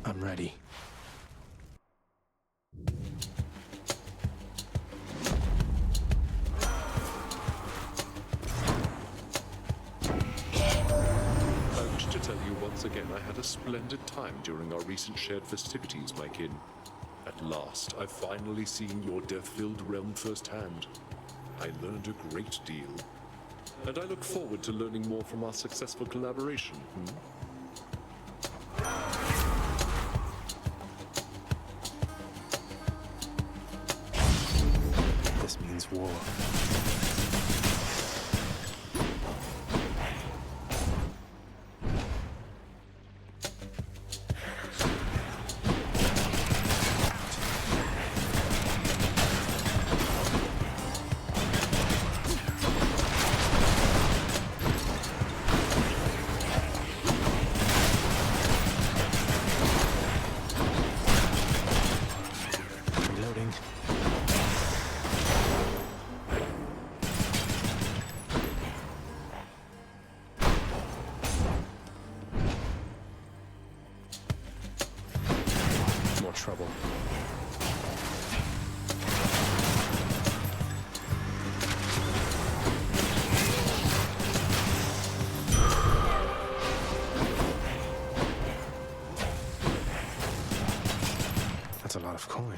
I'm ready. To tell you once again, I had a splendid time during our recent shared festivities, my kin. At last, I've finally seen your death-filled realm firsthand. I learned a great deal. And I look forward to learning more from our successful collaboration. This means war. Trouble. That's a lot of coin.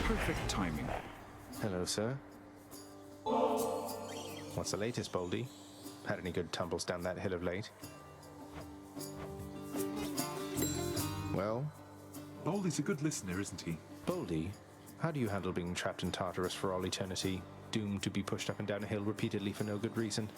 Perfect timing. Hello, sir. What's the latest, Boldy? Had any good tumbles down that hill of late? Well? Boldy's a good listener, isn't he? Boldy, how do you handle being trapped in Tartarus for all eternity, doomed to be pushed up and down a hill repeatedly for no good reason?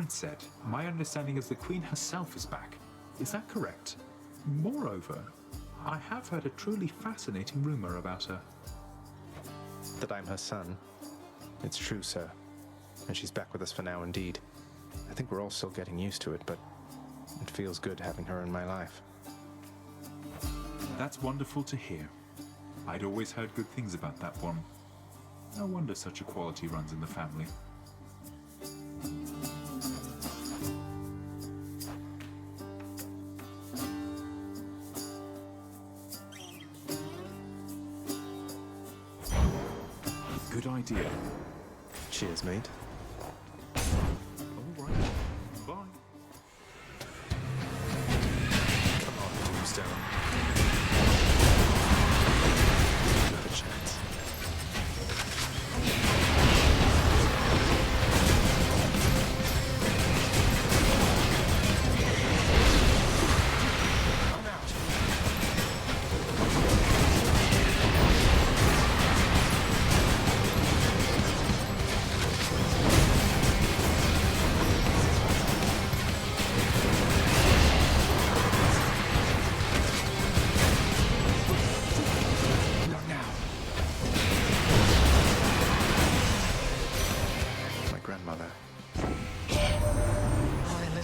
Said, my understanding is the Queen herself is back. Is that correct? Moreover, I have heard a truly fascinating rumor about her. That I'm her son. It's true, sir. And she's back with us for now indeed. I think we're all still getting used to it, but it feels good having her in my life. That's wonderful to hear. I'd always heard good things about that one. No wonder such a quality runs in the family. Good idea. Cheers, mate. All right. Bye. Come on, Tombstone. Not a chance.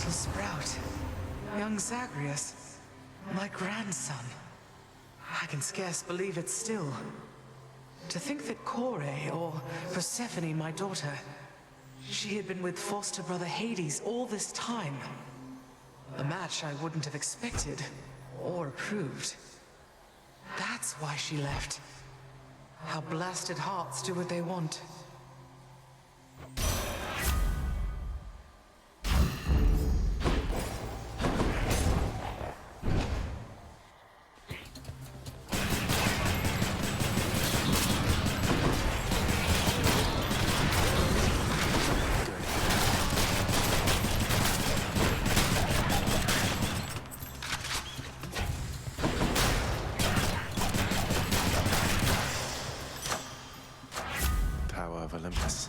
little sprout. Young Zagreus. My grandson. I can scarce believe it still. To think that Kore, or Persephone, my daughter, she had been with foster brother Hades all this time. A match I wouldn't have expected, or approved. That's why she left. How blasted hearts do what they want. Olympus.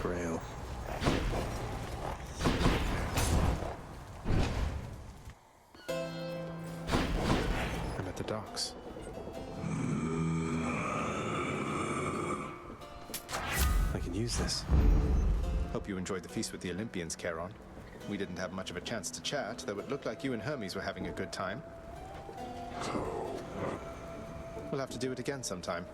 Rail. I'm at the docks. I can use this. Hope you enjoyed the feast with the Olympians, Charon. We didn't have much of a chance to chat, though it looked like you and Hermes were having a good time. We'll have to do it again sometime.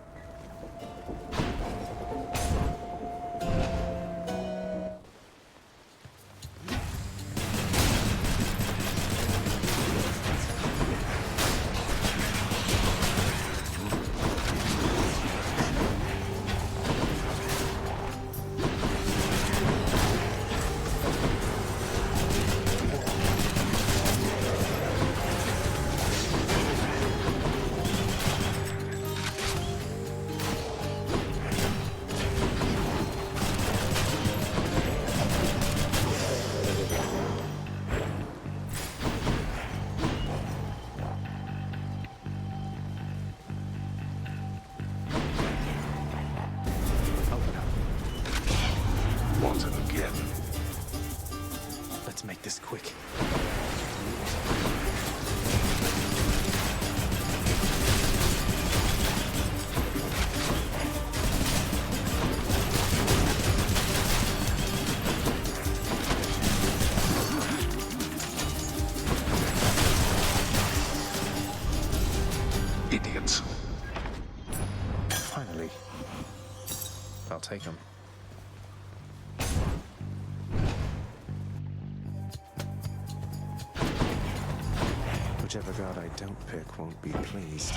Make this quick. Idiots. Finally. I'll take him. Whichever god I don't pick won't be pleased.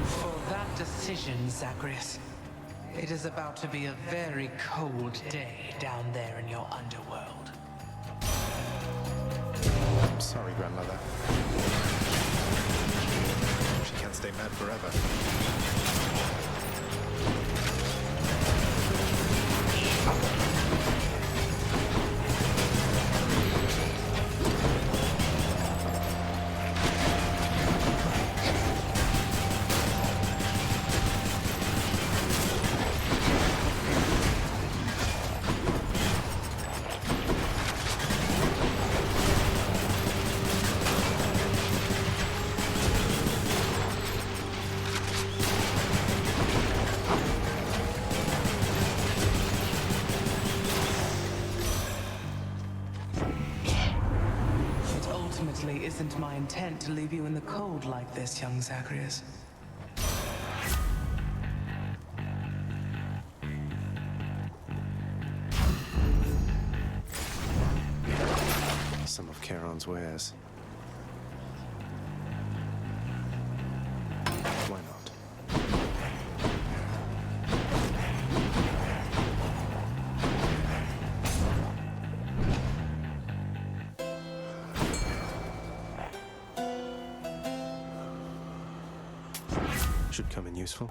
For that decision, Zagreus, it is about to be a very cold day down there in your underworld. I'm sorry, grandmother. She can't stay mad forever. certainly isn't my intent to leave you in the cold like this, young Zagreus. Some of Charon's wares. Why not? Should come in useful.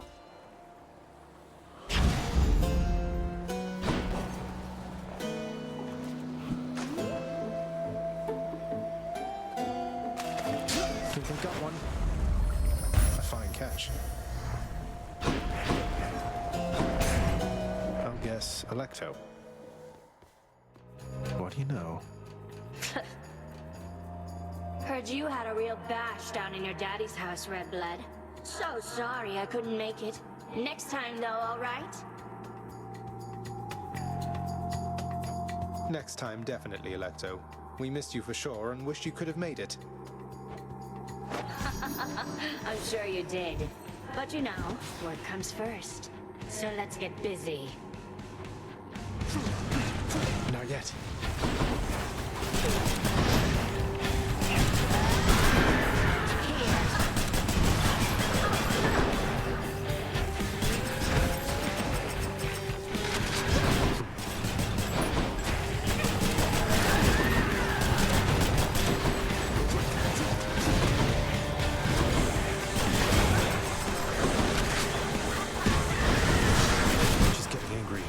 Think we got one. A fine catch. I'll guess Electo. What do you know? Heard you had a real bash down in your daddy's house, Red Blood. So sorry I couldn't make it. Next time though, alright? Next time, definitely, Electo. We missed you for sure and wished you could have made it. I'm sure you did. But you know, work comes first. So let's get busy. Not yet. She's getting angry.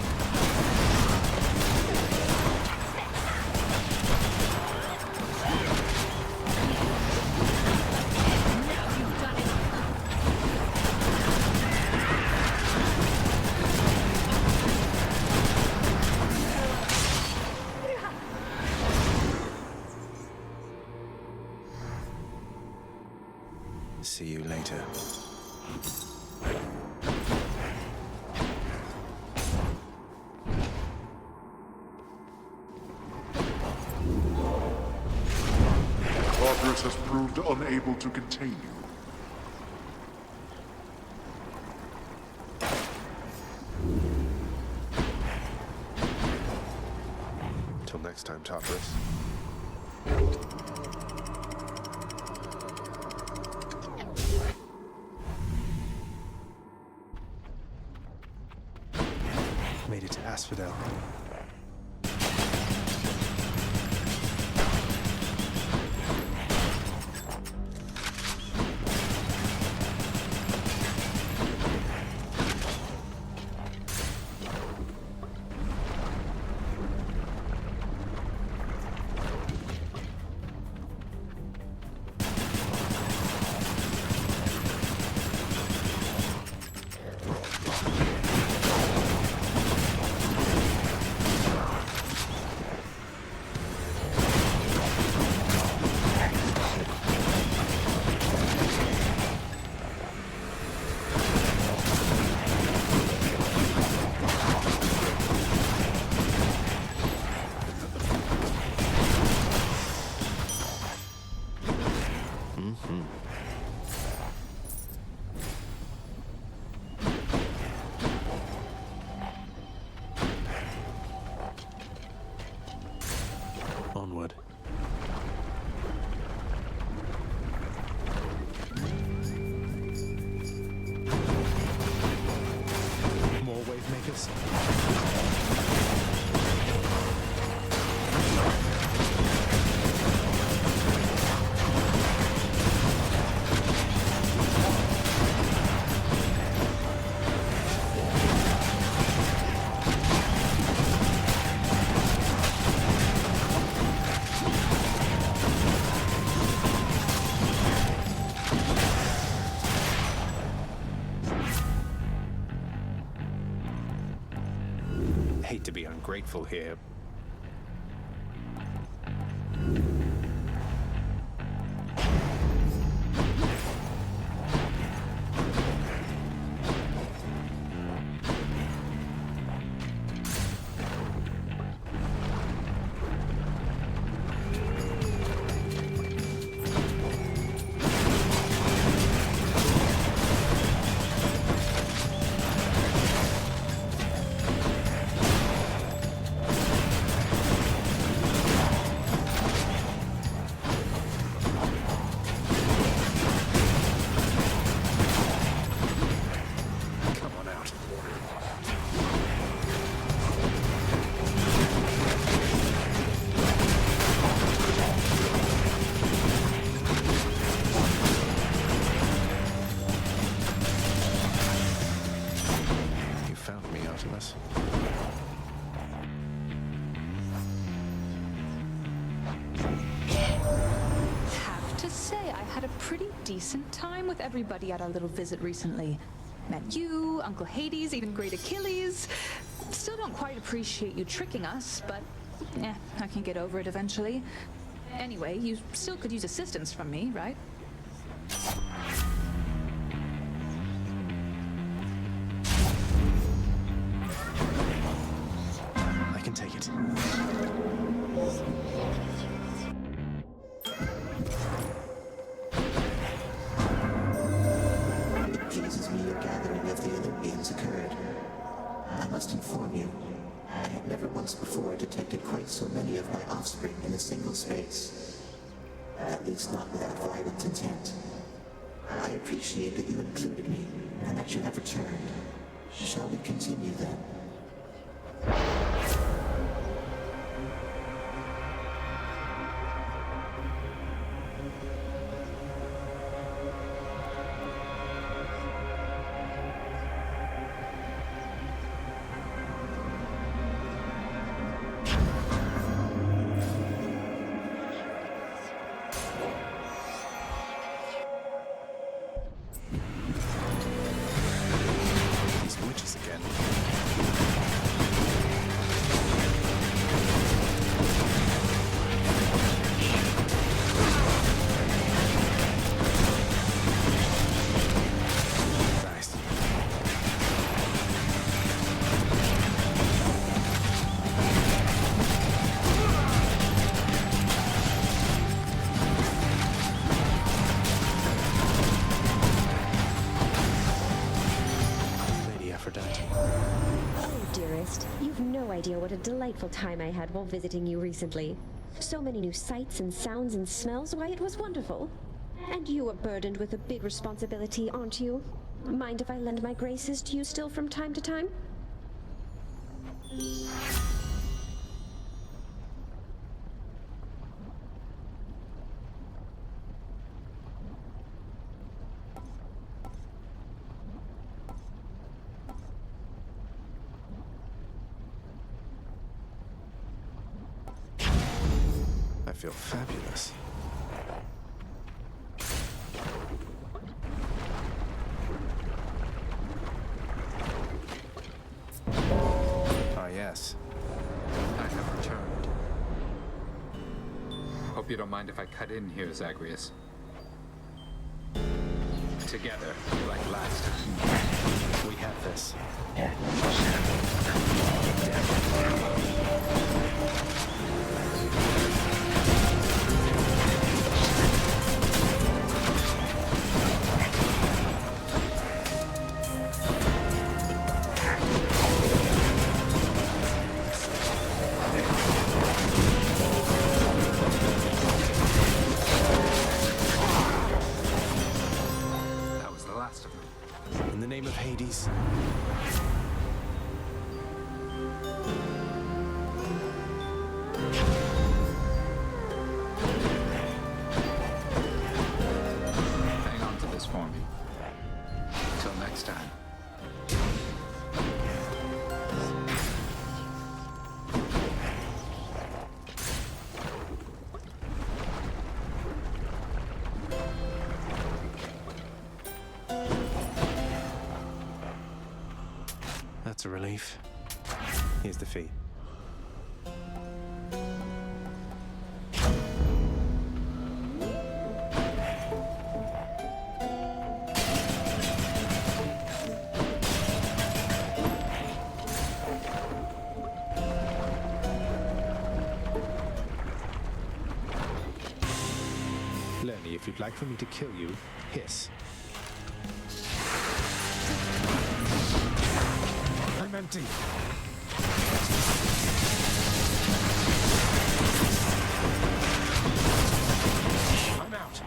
See you later. Zagreus has proved unable to contain you. Till next time, Tartarus. Made it to Asphodel. Onward. More wave makers. Hate to be ungrateful here. say I had a pretty decent time with everybody at our little visit recently. Met you, Uncle Hades, even Great Achilles. Still don't quite appreciate you tricking us, but I can get over it eventually. Anyway, you still could use assistance from me, right? I can take it. It pleases me your gathering of the Olympians occurred. I must inform you, I have never once before detected quite so many of my offspring in a single space. At least not without violent intent. I appreciate that you included me, and that you have returned. Shall we continue then? These witches again. Nice. Lady Aphrodite. Oh, dearest, you've no idea what a delightful time I had while visiting you recently. So many new sights and sounds and smells, why, it was wonderful. And you are burdened with a big responsibility, aren't you? Mind if I lend my graces to you still from time to time? I feel fabulous. Ah, yes. I have returned. Hope you don't mind if I cut in here, Zagreus. Together, like last time. We have this. That was the last of them. In the name of Hades. Hang on to this for me. Till next time. That's a relief. Here's the fee. Lenny, if you'd like for me to kill you, hiss. I'm empty. I'm out.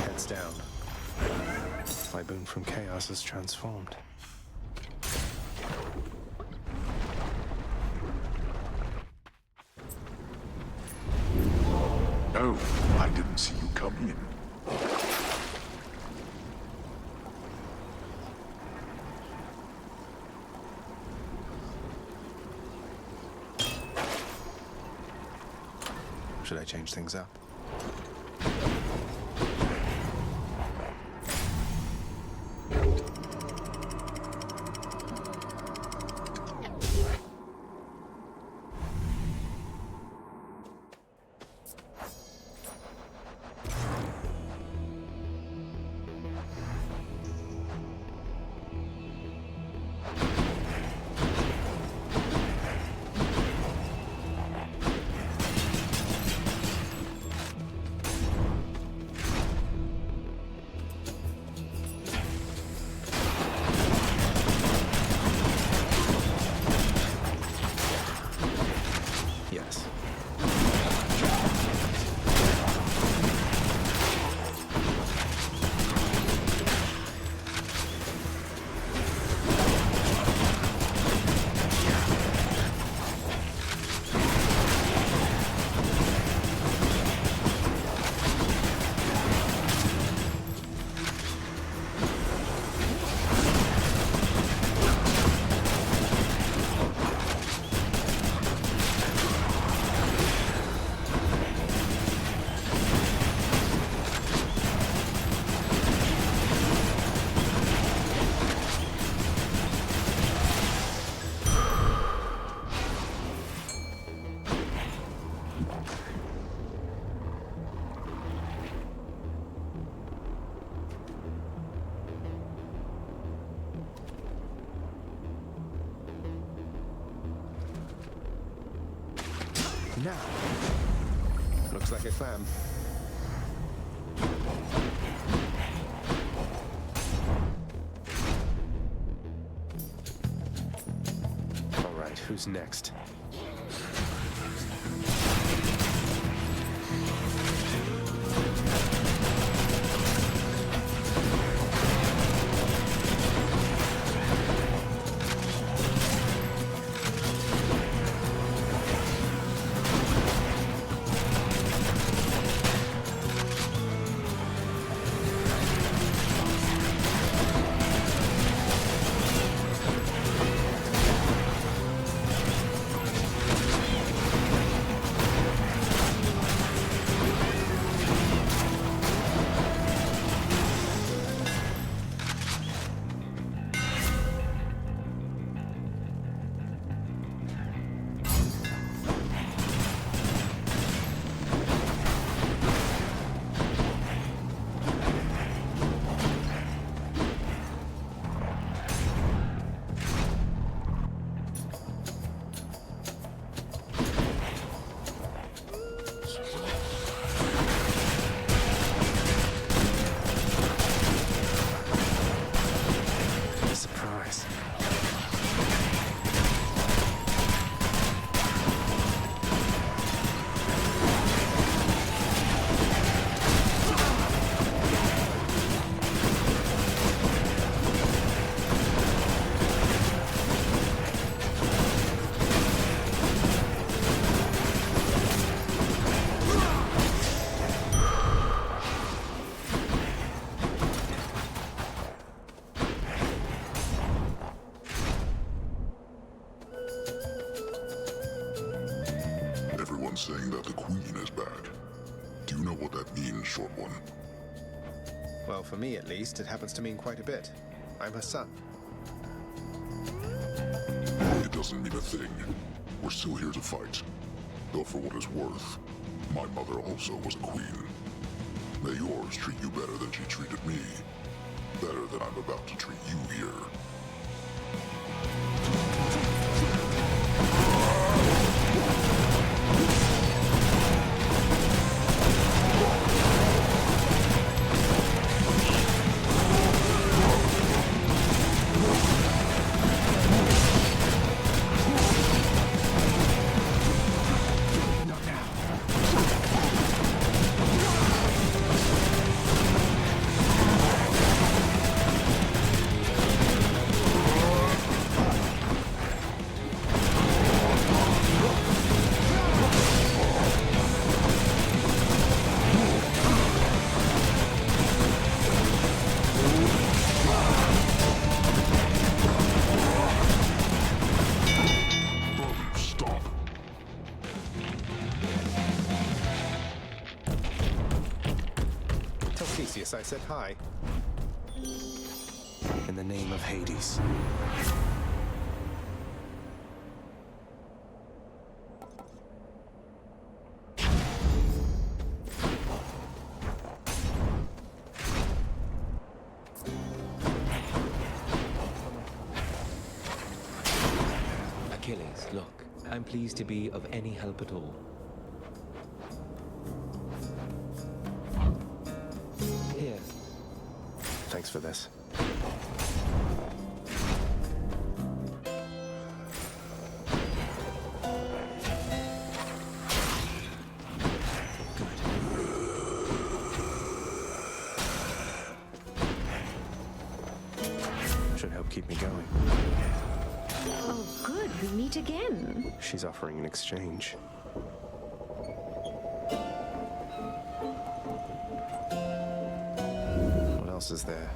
Heads down. My boon from chaos is transformed. No, I didn't see you coming in. Should I change things up? Yes. Now. Looks like a clam. All right, who's next? Saying that the Queen is back. Do you know what that means, short one? Well, for me at least, it happens to mean quite a bit. I'm her son. It doesn't mean a thing. We're still here to fight. Though for what it's worth, my mother also was a queen. May yours treat you better than she treated me. Better than I'm about to treat you here. Theseus, I said hi. In the name of Hades. Achilles, look. I'm pleased to be of any help at all. Here. Thanks for this. Should help keep me going. Oh, good. We meet again. She's offering an exchange. What else is there?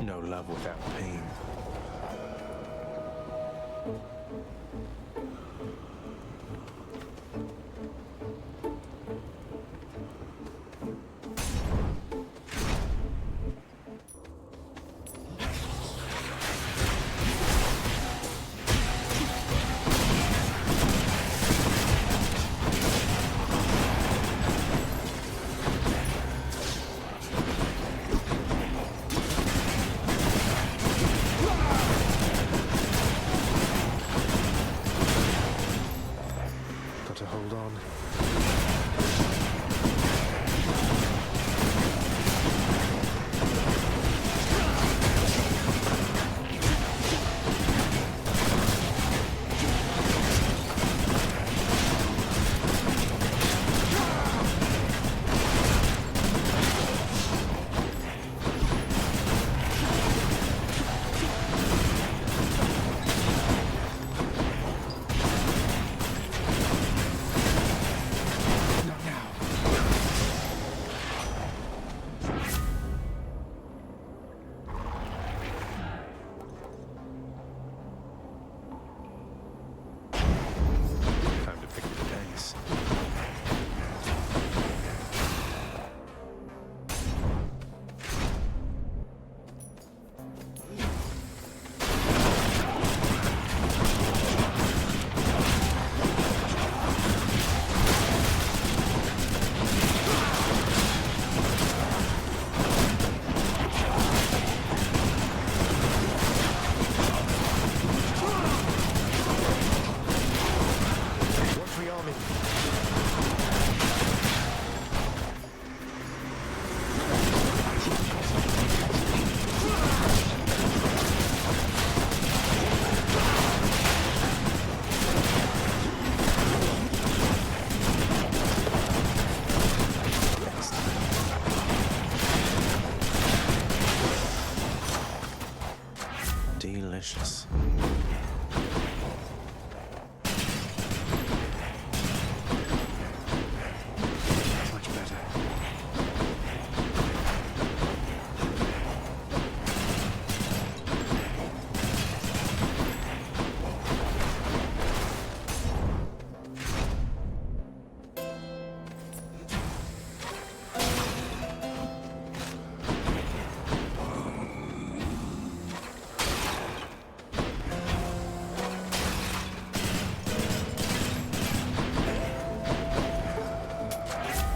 No love without pain. Got to hold on. Time to pick the pace. One for the army. Delicious. Much better.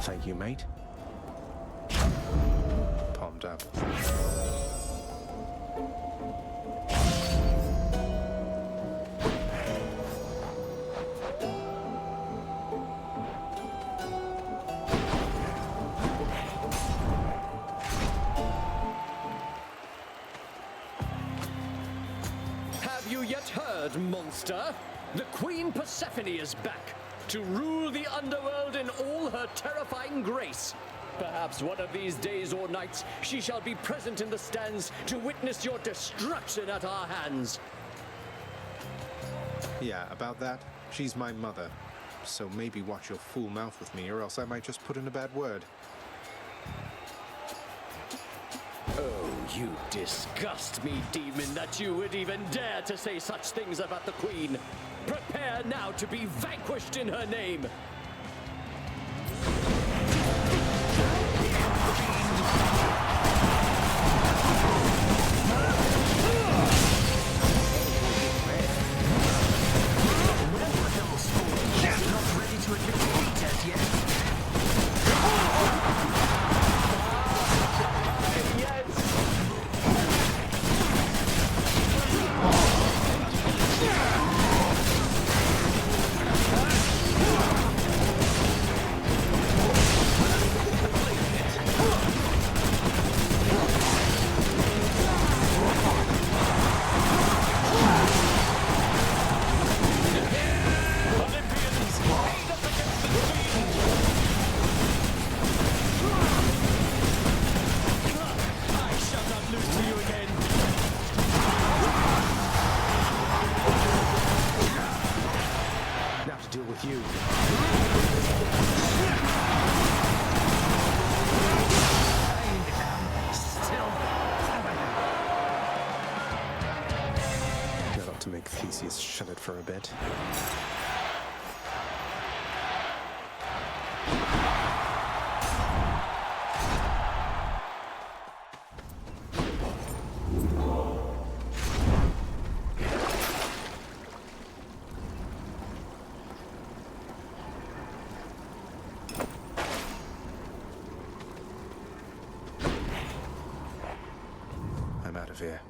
Thank you, mate. Palmed up. Have you yet heard, monster? The Queen Persephone is back to rule the underworld in all her terrifying grace. Perhaps one of these days or nights she shall be present in the stands to witness your destruction at our hands. Yeah, about that, she's my mother. So maybe watch your fool mouth with me, or else I might just put in a bad word. Oh, You disgust me, demon, that you would even dare to say such things about the Queen. Prepare now to be vanquished in her name. Shut it for a bit. I'm out of here.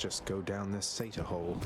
Just go down this Sata hole.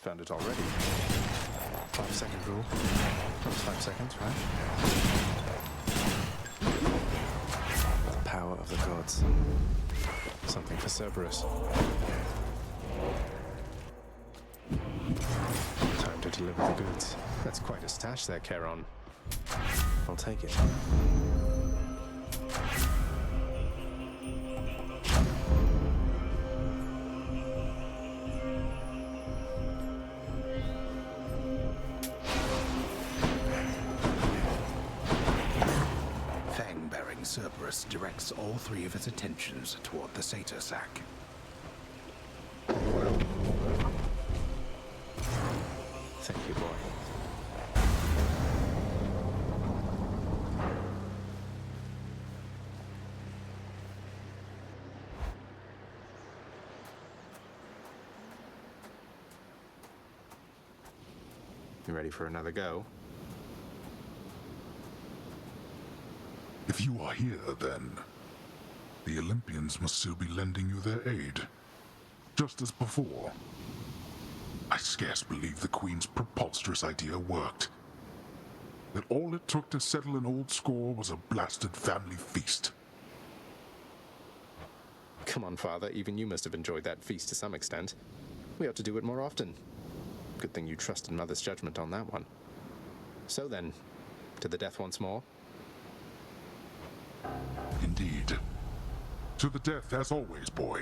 Found it already. 5-second rule. That's 5 seconds, right? The power of the gods. Something for Cerberus. Time to deliver the goods. That's quite a stash there, Charon. I'll take it. Cerberus directs all three of his attentions toward the satyr sack. Thank you, boy. You ready for another go? If you are here, then, the Olympians must still be lending you their aid, just as before. I scarce believe the Queen's preposterous idea worked. That all it took to settle an old score was a blasted family feast. Come on, Father, even you must have enjoyed that feast to some extent. We ought to do it more often. Good thing you trusted Mother's judgment on that one. So then, to the death once more? Indeed. To the death as always, boy.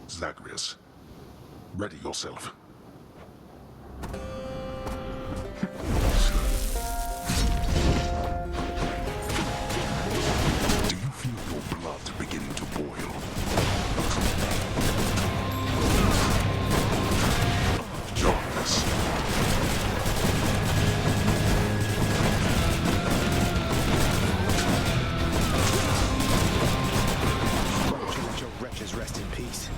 Zagreus, ready yourself. Do you feel your blood beginning to boil? Join us. Wretches rest in peace.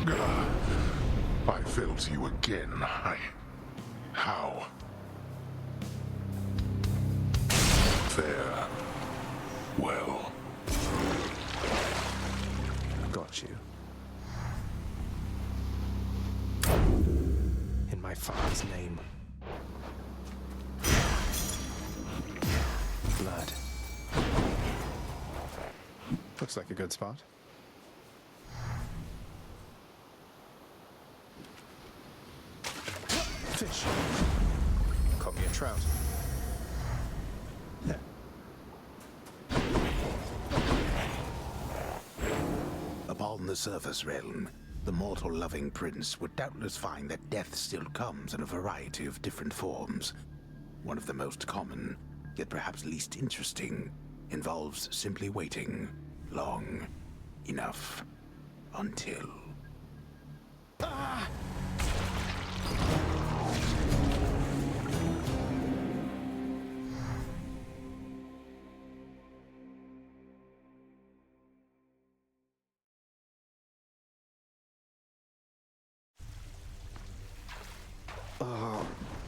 I failed to you again. How? There. Well. Got you. In my father's name. Blood. Looks like a good spot. Fish. Caught me a trout. There. Upon the surface realm, the mortal-loving prince would doubtless find that death still comes in a variety of different forms. One of the most common, yet perhaps least interesting, involves simply waiting long enough until...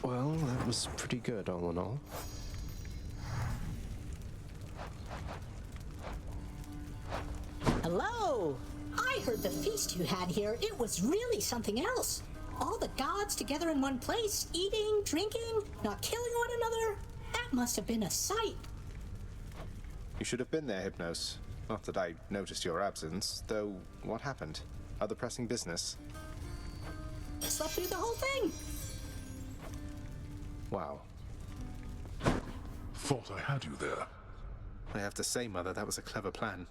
Well, that was pretty good, all in all. Hello! I heard the feast you had here. It was really something else. All the gods together in one place, eating, drinking, not killing one another. That must have been a sight. You should have been there, Hypnos. Not that I noticed your absence, though what happened? Other pressing business? I slept through the whole thing. Wow. Thought I had you there. I have to say, Mother, that was a clever plan.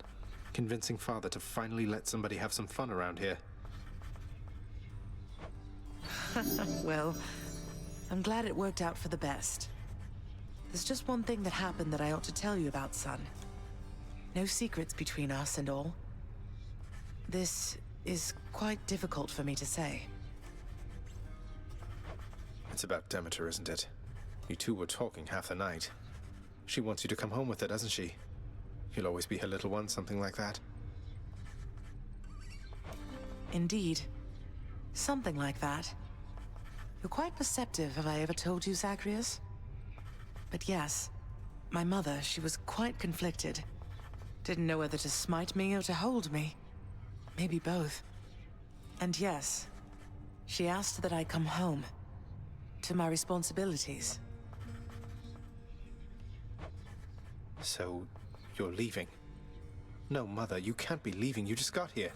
Convincing Father to finally let somebody have some fun around here. Well, I'm glad it worked out for the best. There's just one thing that happened that I ought to tell you about, son. No secrets between us and all. This is quite difficult for me to say. It's about Demeter, isn't it? You two were talking half the night. She wants you to come home with her, doesn't she? You'll always be her little one, something like that. Indeed. Something like that. You're quite perceptive, have I ever told you, Zagreus? But yes, my mother, she was quite conflicted. Didn't know whether to smite me or to hold me. Maybe both. And yes, she asked that I come home. To my responsibilities. So, you're leaving? No, Mother, you can't be leaving. You just got here.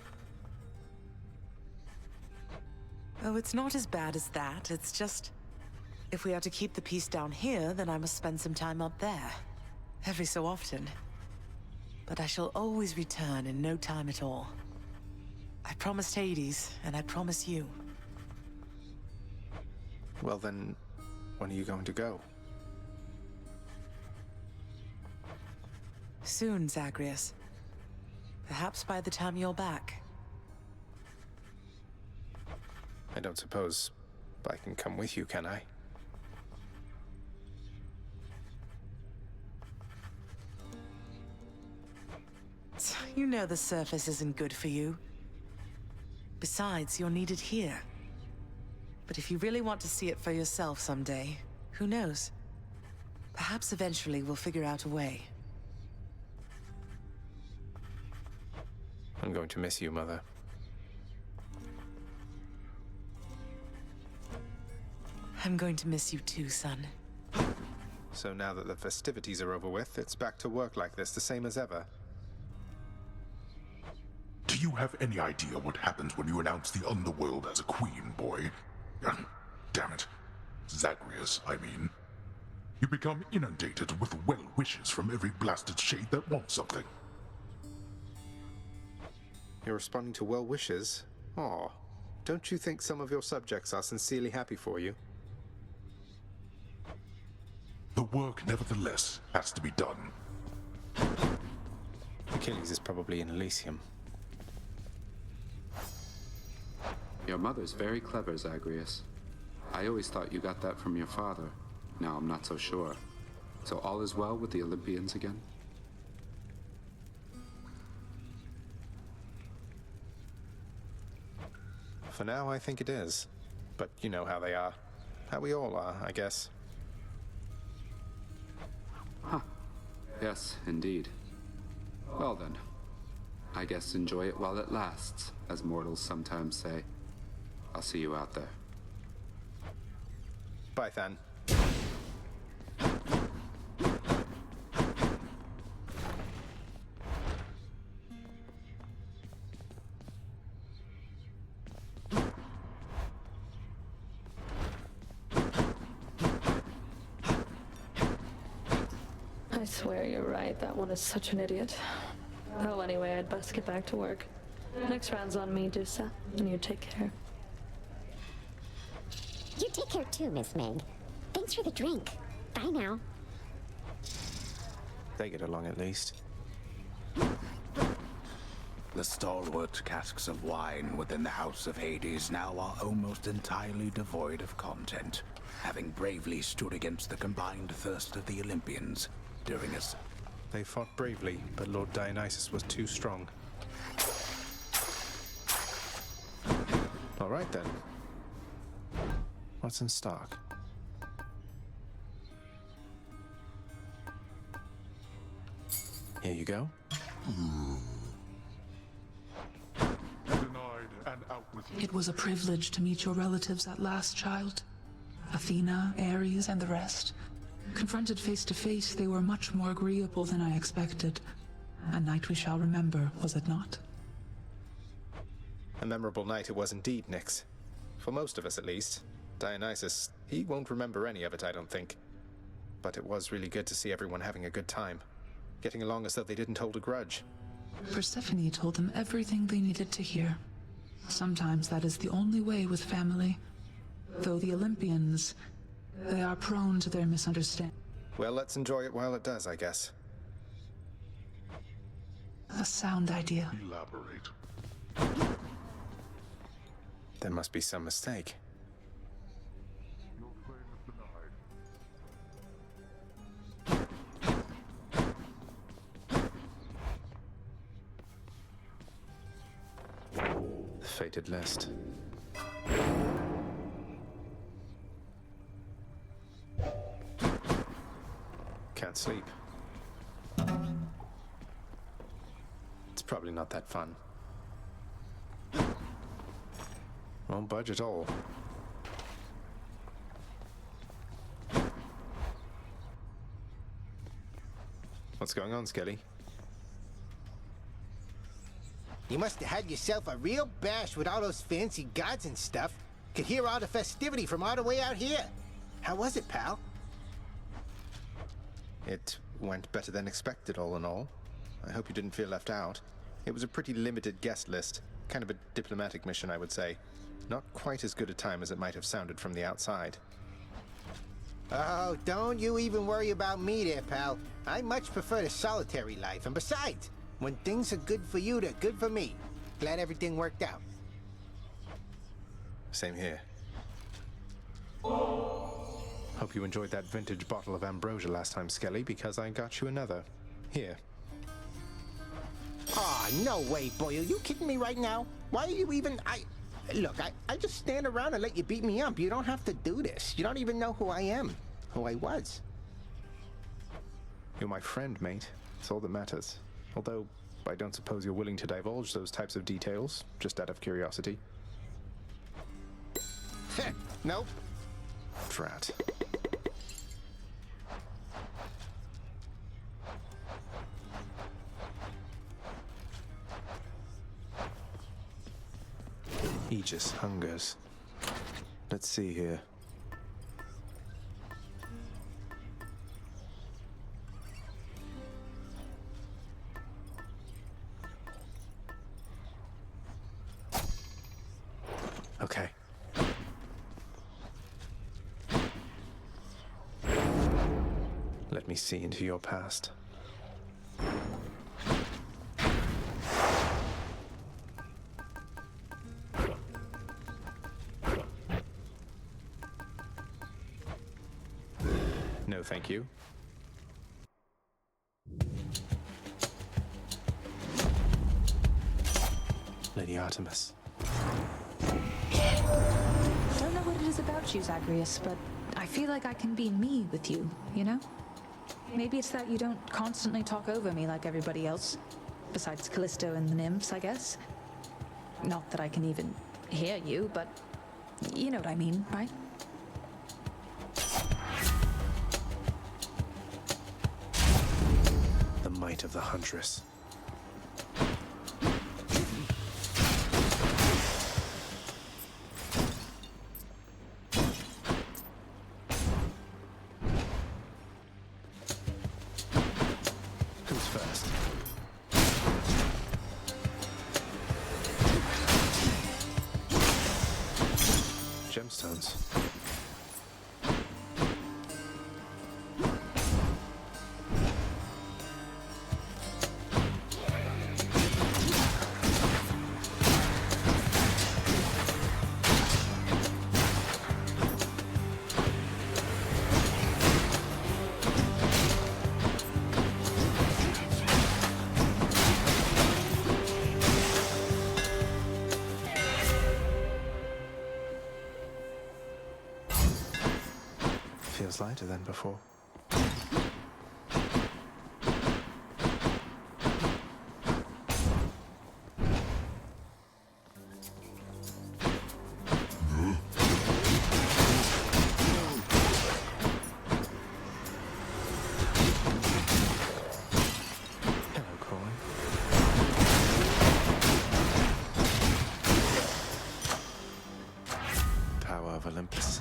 Oh, it's not as bad as that. It's just... if we are to keep the peace down here, then I must spend some time up there. Every so often. But I shall always return in no time at all. I promised Hades, and I promise you. Well then, when are you going to go? Soon, Zagreus. Perhaps by the time you're back. I don't suppose I can come with you, can I? You know the surface isn't good for you. Besides, you're needed here. But if you really want to see it for yourself someday, who knows? Perhaps eventually we'll figure out a way. I'm going to miss you, Mother. I'm going to miss you too, son. So now that the festivities are over with, it's back to work like this, the same as ever. Do you have any idea what happens when you announce the underworld as a queen, boy? Damn it. Zagreus, I mean. You become inundated with well wishes from every blasted shade that wants something. You're responding to well wishes? Aw. Don't you think some of your subjects are sincerely happy for you? The work, nevertheless, has to be done. Achilles is probably in Elysium. Your mother's very clever, Zagreus. I always thought you got that from your father. Now I'm not so sure. So all is well with the Olympians again? For now, I think it is. But you know how they are. How we all are, I guess. Huh. Yes, indeed. Well then, I guess enjoy it while it lasts, as mortals sometimes say. I'll see you out there. Bye, Than. I swear you're right, that one is such an idiot. Oh, anyway, I'd best get back to work. Next round's on me, Dusa, and you take care. You take care too, Miss Meg. Thanks for the drink. Bye now. They get along at least. The stalwart casks of wine within the House of Hades now are almost entirely devoid of content, having bravely stood against the combined thirst of the Olympians during a... They fought bravely, but Lord Dionysus was too strong. All right then. What's in stock? Here you go. Denied and out with you. It was a privilege to meet your relatives at last, child. Athena, Ares, and the rest. Confronted face to face, they were much more agreeable than I expected. A night we shall remember, was it not? A memorable night it was indeed, Nyx. For most of us, at least. Dionysus, he won't remember any of it, I don't think. But it was really good to see everyone having a good time. Getting along as though they didn't hold a grudge. Persephone told them everything they needed to hear. Sometimes that is the only way with family. Though the Olympians, they are prone to their misunderstanding. Well, let's enjoy it while it does, I guess. A sound idea. Elaborate. There must be some mistake. Your claim is denied. The fated list. Can't sleep. It's probably not that fun. Won't budge at all. What's going on, Skelly? You must have had yourself a real bash with all those fancy gods and stuff. Could hear all the festivity from all the way out here. How was it, pal? It went better than expected, all in all. I hope you didn't feel left out. It was a pretty limited guest list. Kind of a diplomatic mission, I would say. Not quite as good a time as it might have sounded from the outside. Oh, don't you even worry about me there, pal. I much prefer the solitary life, and besides, when things are good for you, they're good for me. Glad everything worked out. Same here. Hope you enjoyed that vintage bottle of ambrosia last time, Skelly, because I got you another. Here. Aw, no way, boy. Are you kidding me right now? Why are you even... Look, I just stand around and let you beat me up. You don't have to do this. You don't even know who I am. Who I was. You're my friend, mate. It's all that matters. Although, I don't suppose you're willing to divulge those types of details, just out of curiosity. Nope. Drat. Aegis hungers. Let's see here. Okay. Let me see into your past. No, thank you. Lady Artemis. about you, Zagreus, but I feel like I can be me with you, you know? Maybe it's that you don't constantly talk over me like everybody else. Besides Callisto and the nymphs, I guess. Not that I can even hear you, but you know what I mean, right? The might of the Huntress. Who's first? Gemstones. Feels lighter than before. Hello, Coin. Power of Olympus.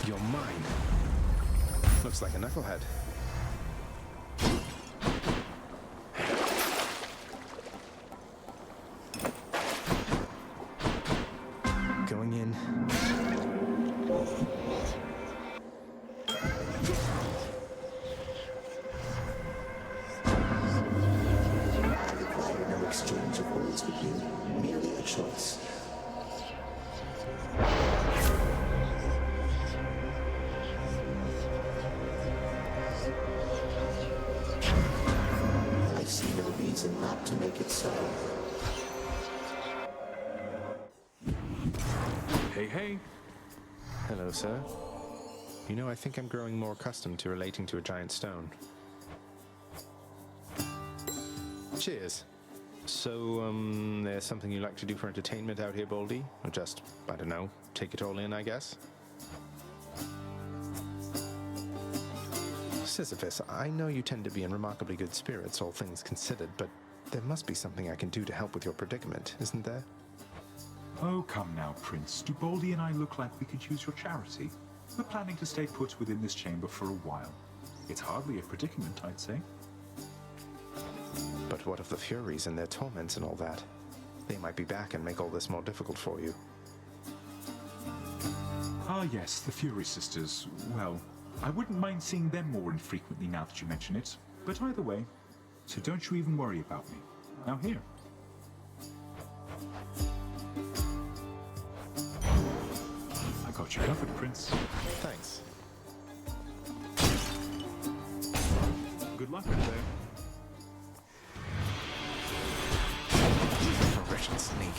You're mine. Looks like a knucklehead. Going in. I require no exchange of words with you, merely a choice. I see no reason not to make it so. Hey, hey. Hello, sir. You know, I think I'm growing more accustomed to relating to a giant stone. Cheers. So, there's something you like to do for entertainment out here, Baldy? Or just, I don't know, take it all in, I guess? Sisyphus, I know you tend to be in remarkably good spirits, all things considered, but there must be something I can do to help with your predicament, isn't there? Oh, come now, Prince. Do Baldy and I look like we could use your charity? We're planning to stay put within this chamber for a while. It's hardly a predicament, I'd say. But what of the Furies and their torments and all that? They might be back and make all this more difficult for you. Ah, yes, the Fury Sisters. Well, I wouldn't mind seeing them more infrequently now that you mention it. But either way, so don't you even worry about me. Now here. I got you covered, Prince. Thanks. Good luck up there. Wretched sneak.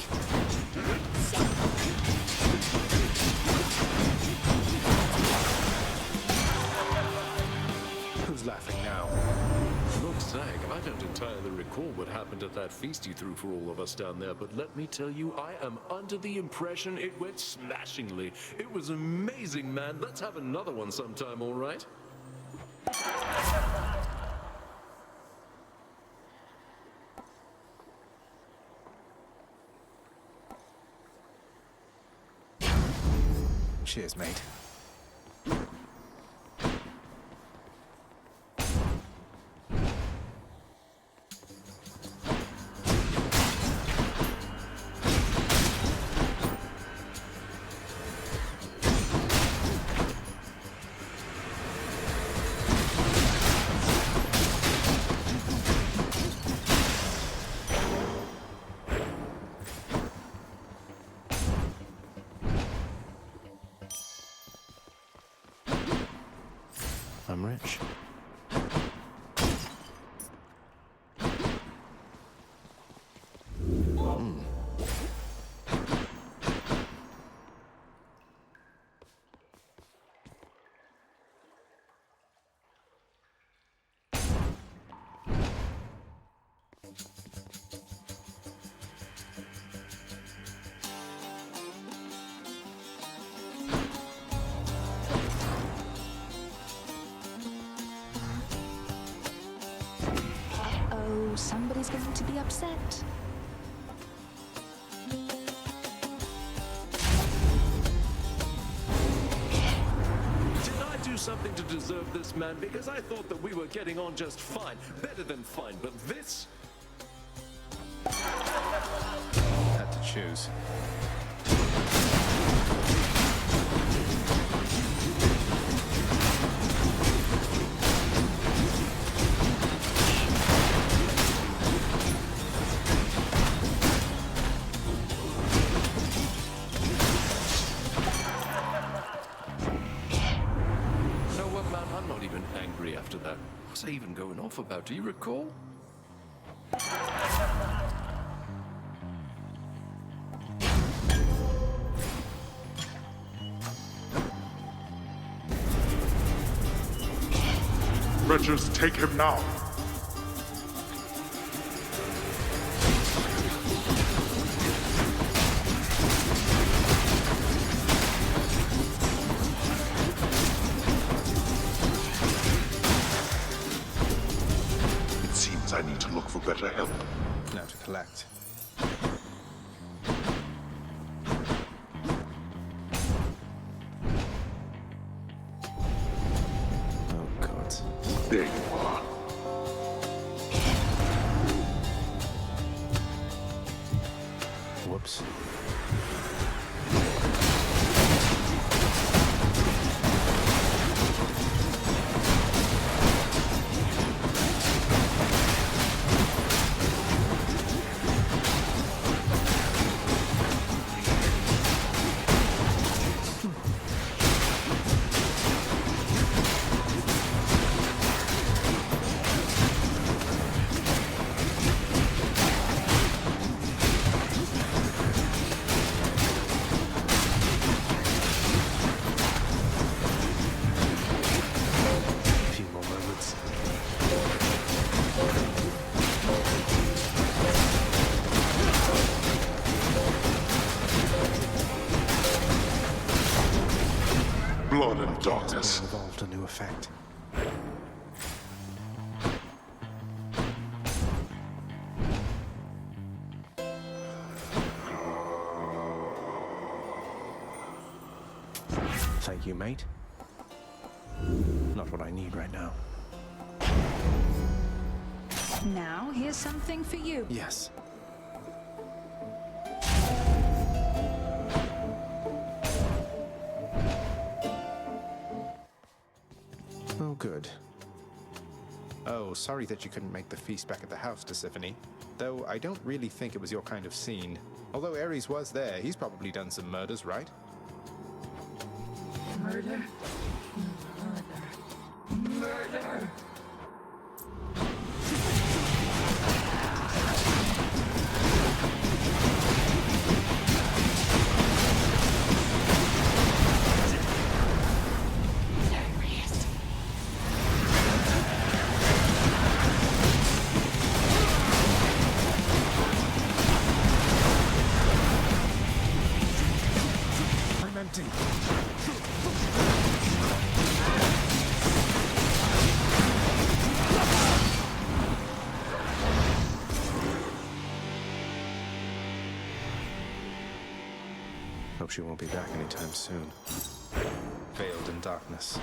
Who's laughing now? Look, Zag, I don't entirely recall what happened at that feast you threw for all of us down there, but let me tell you, I am under the impression it went smashingly. It was amazing, man. Let's have another one sometime, all right? Cheers, mate. I'm rich. Oh, somebody's going to be upset. Did I do something to deserve this, man? Because I thought that we were getting on just fine. Better than fine, but this? Had to choose. After that, what was I even going off about? Do you recall? Wretches, take him now. I need to look for better help. Now to collect. Oh, God. There you are. Whoops. Blood and darkness. Evolved a new effect. Thank you, mate. Not what I need right now. Now, here's something for you. Yes. Oh, good. Oh, sorry that you couldn't make the feast back at the house, Tisiphone. Though I don't really think it was your kind of scene. Although Ares was there, he's probably done some murders, right? Murder? Murder. Murder! Hope she won't be back anytime soon. Veiled in darkness.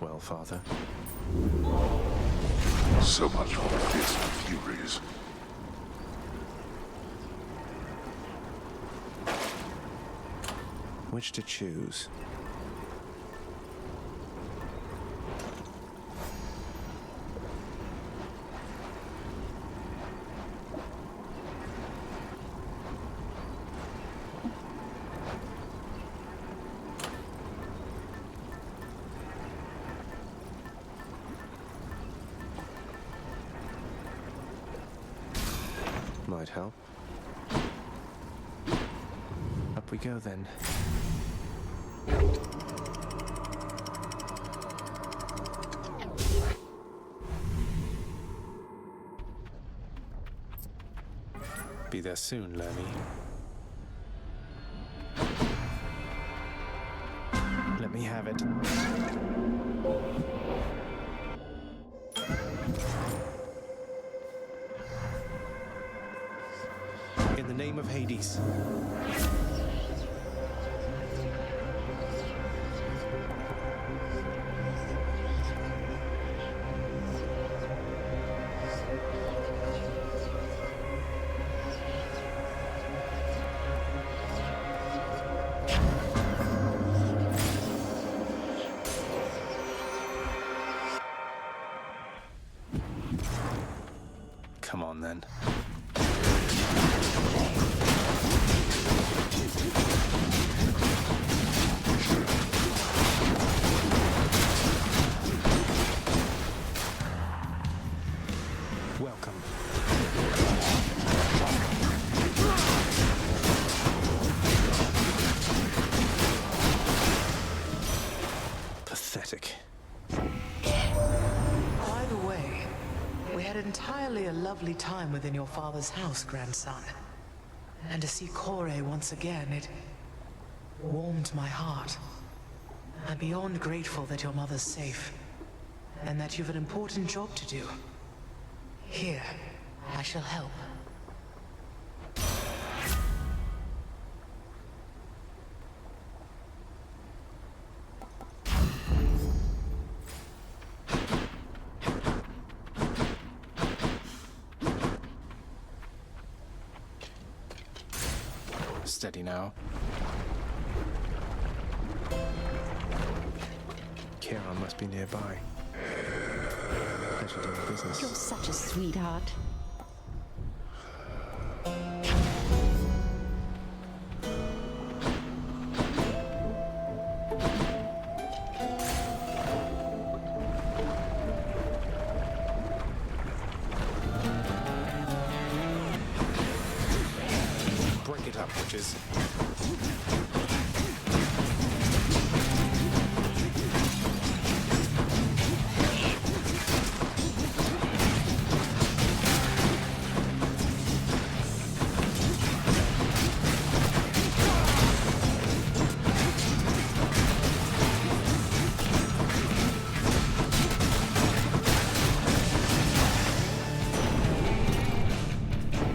Well, Father? So much for the fearsome furies. Which to choose? might help. Up we go then. Be there soon, Lermy. Let me have it. In the name of Hades. Come on, then. Welcome. Pathetic. By the way, we had entirely a lovely time within your father's house, grandson. And to see Kore once again, it warmed my heart. I'm beyond grateful that your mother's safe, and that you've an important job to do. Here, I shall help. Steady now. Charon must be nearby. Pleasure doing business. You're such a sweetheart. Break it up, witches.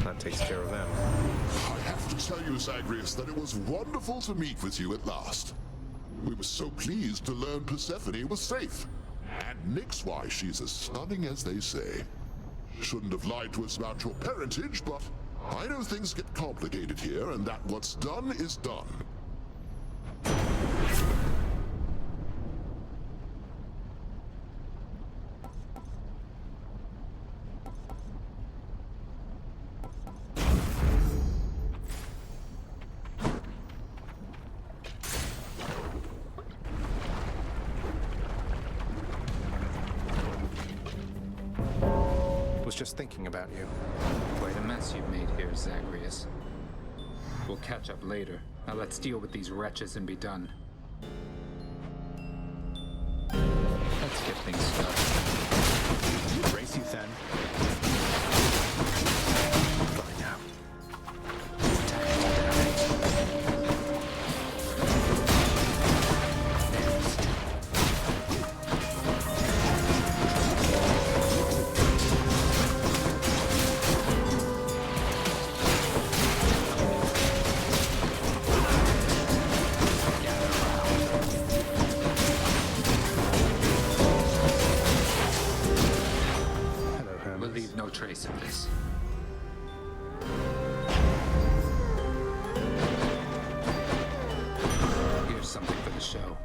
That takes care of them. I have to tell you, Zagreus, that it was wonderful to meet with you at last. We were so pleased to learn Persephone was safe. And Nyx, she's as stunning as they say. Shouldn't have lied to us about your parentage, but I know things get complicated here, and that what's done is done. Was just thinking about you. Quite a mess you've made here, Zagreus. We'll catch up later. Now let's deal with these wretches and be done. Let's get things started. Brace you, then. Fine now. We'll leave no trace of this. Here's something for the show.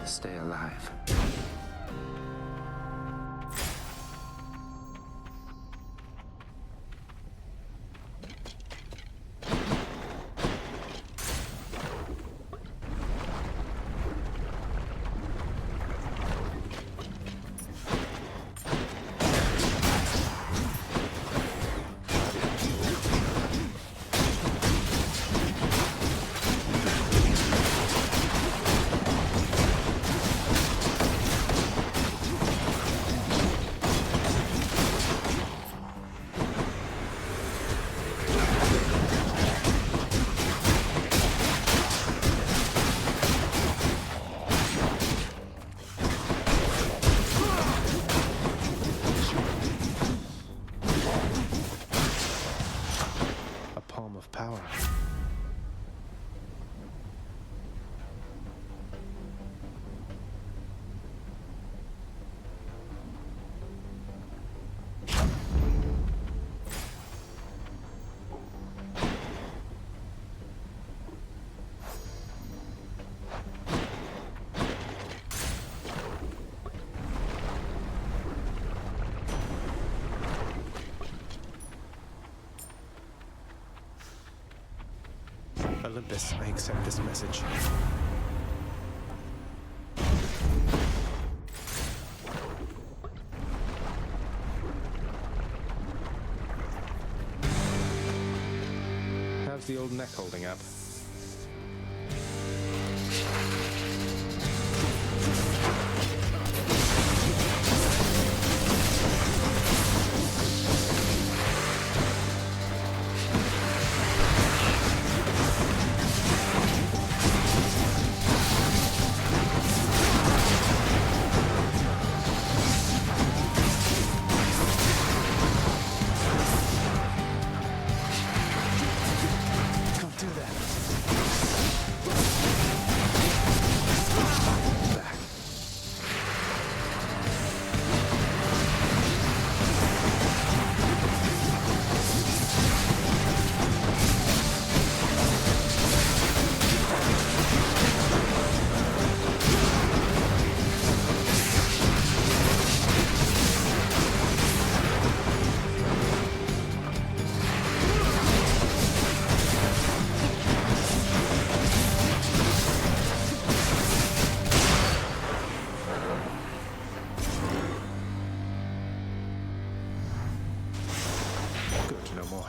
Stay alive. power. Olympus, I accept this message. How's the old neck holding up?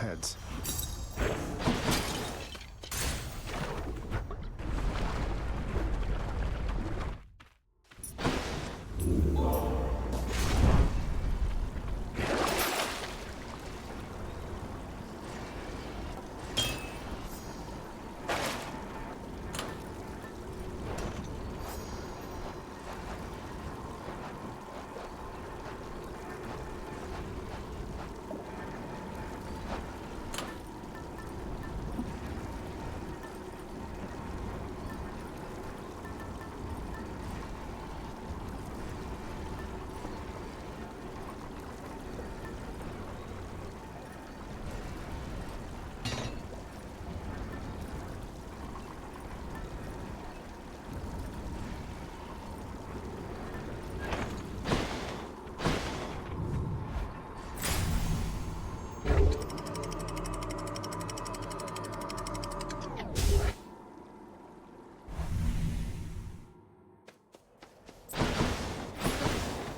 Heads.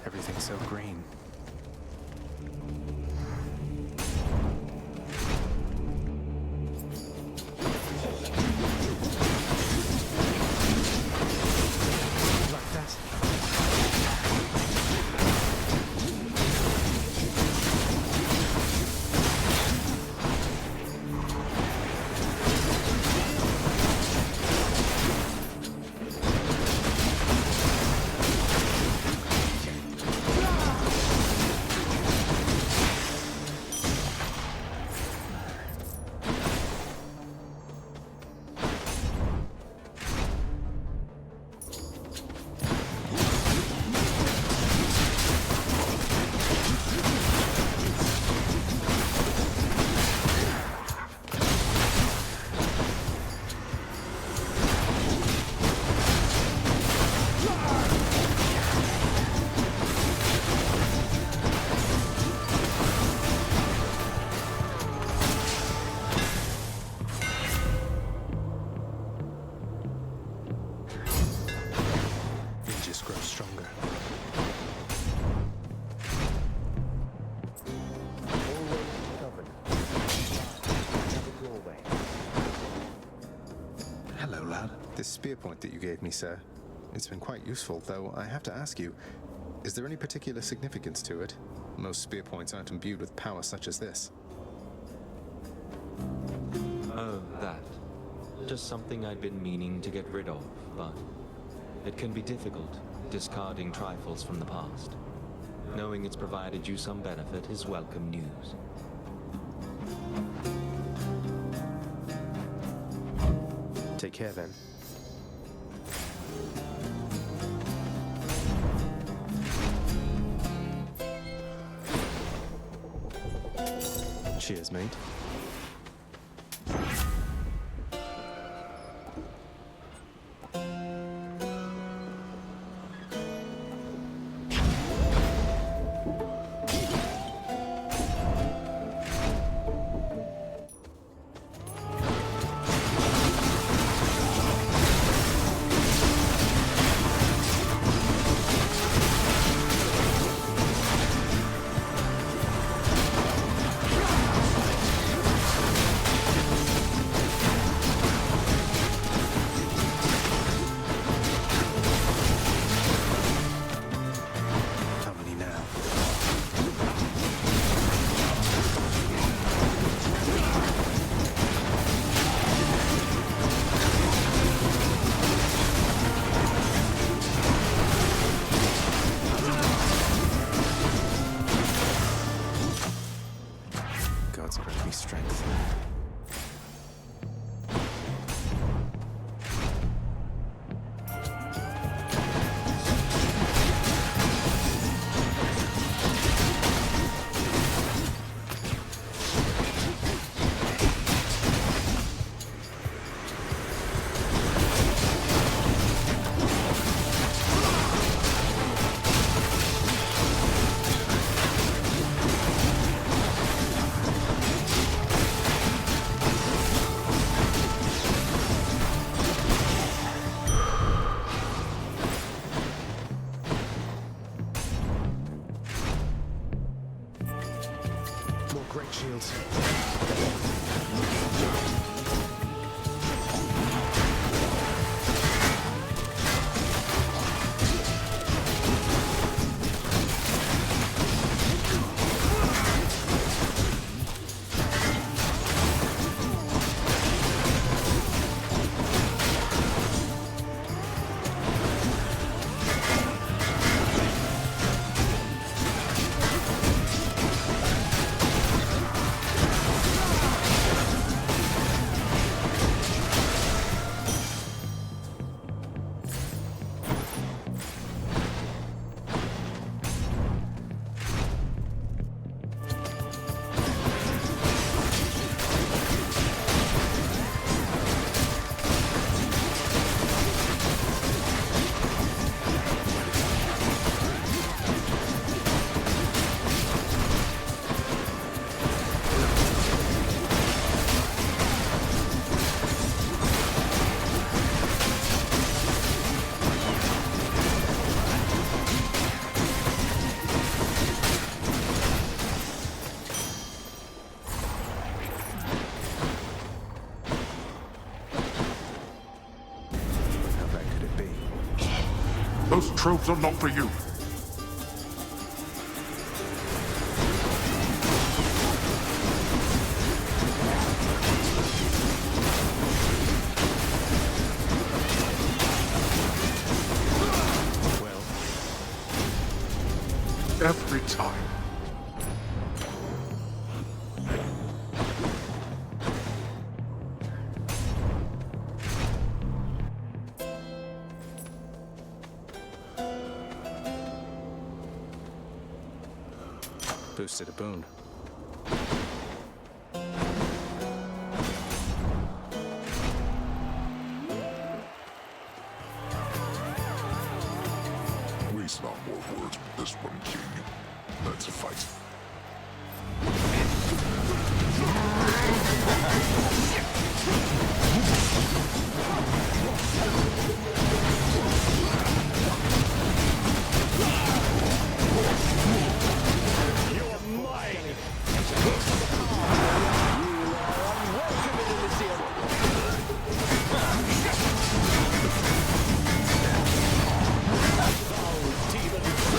Everything's so green. Like that. This spear point that you gave me, sir, it's been quite useful, though I have to ask you, is there any particular significance to it? Most spear points aren't imbued with power such as this. Oh, that. Just something I'd been meaning to get rid of, but it can be difficult, discarding trifles from the past. Knowing it's provided you some benefit is welcome news. Take care then. Cheers, mate. Those tropes are not for you. Well, every time. boosted a boon. Waste not more words with this one, King. Let's fight.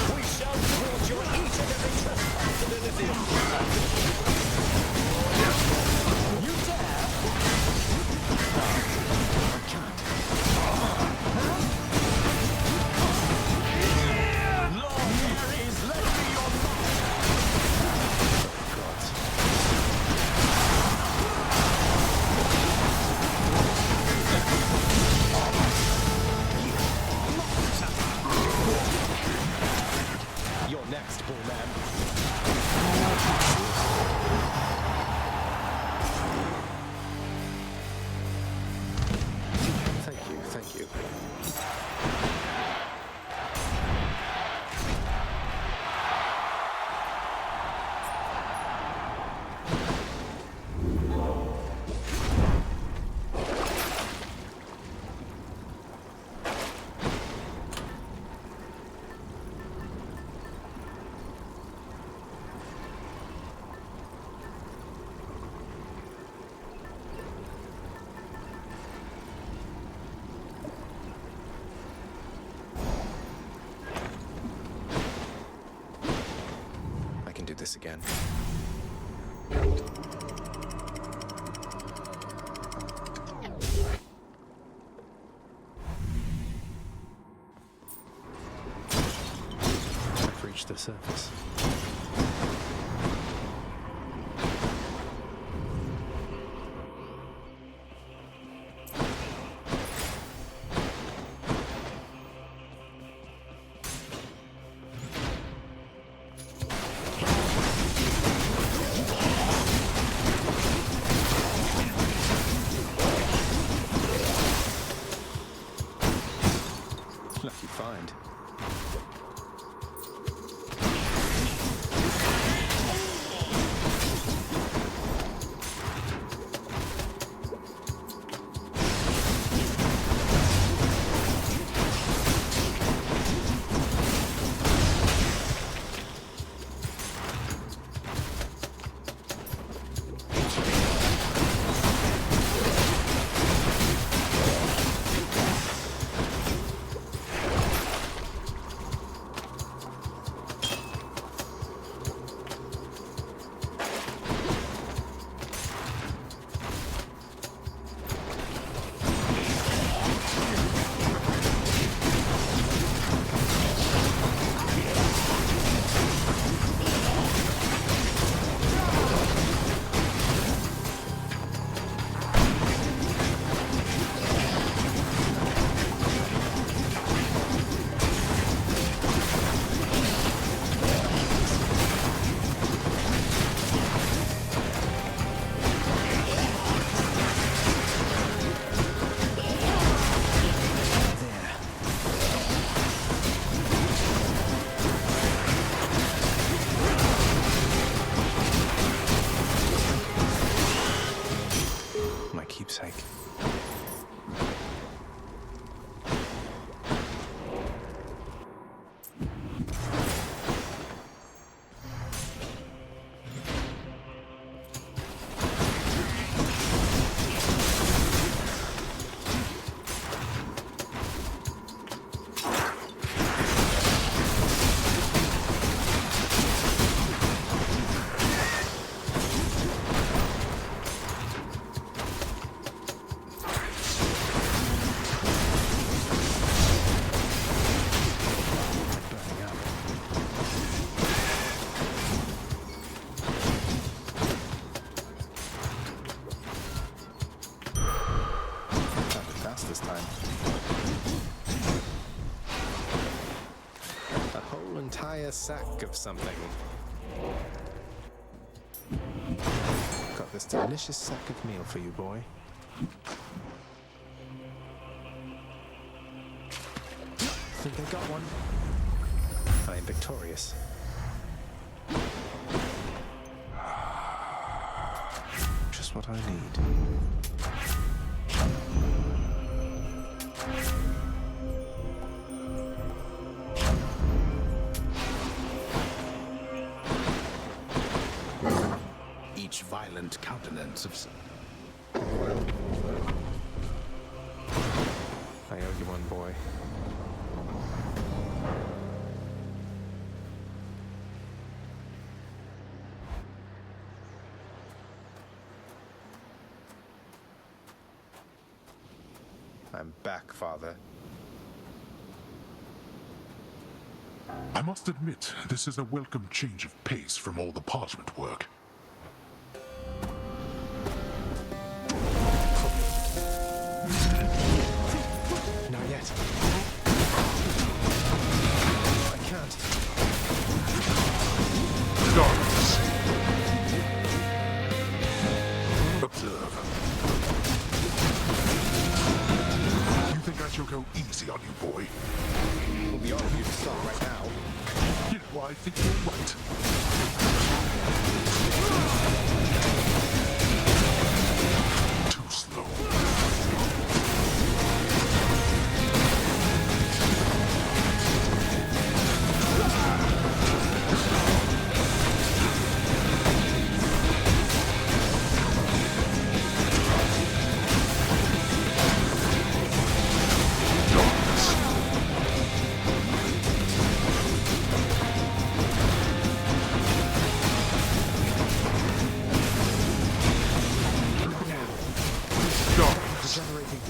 We shall thwart your each and every trespass. do this again. I've reached the surface. Lucky find. Keepsake. This time. A whole entire sack of something. Got this delicious sack of meal for you, boy. Think I got one? I am victorious. Just what I need. Each violent countenance of... I owe you one, boy. I'm back, Father. I must admit, this is a welcome change of pace from all the parchment work. Not yet. I can't. Darkness. Observe. You think I shall go easy on you, boy? It will be all of you to stop right now. Yeah, well, I think you're right. Too slow. Regenerating.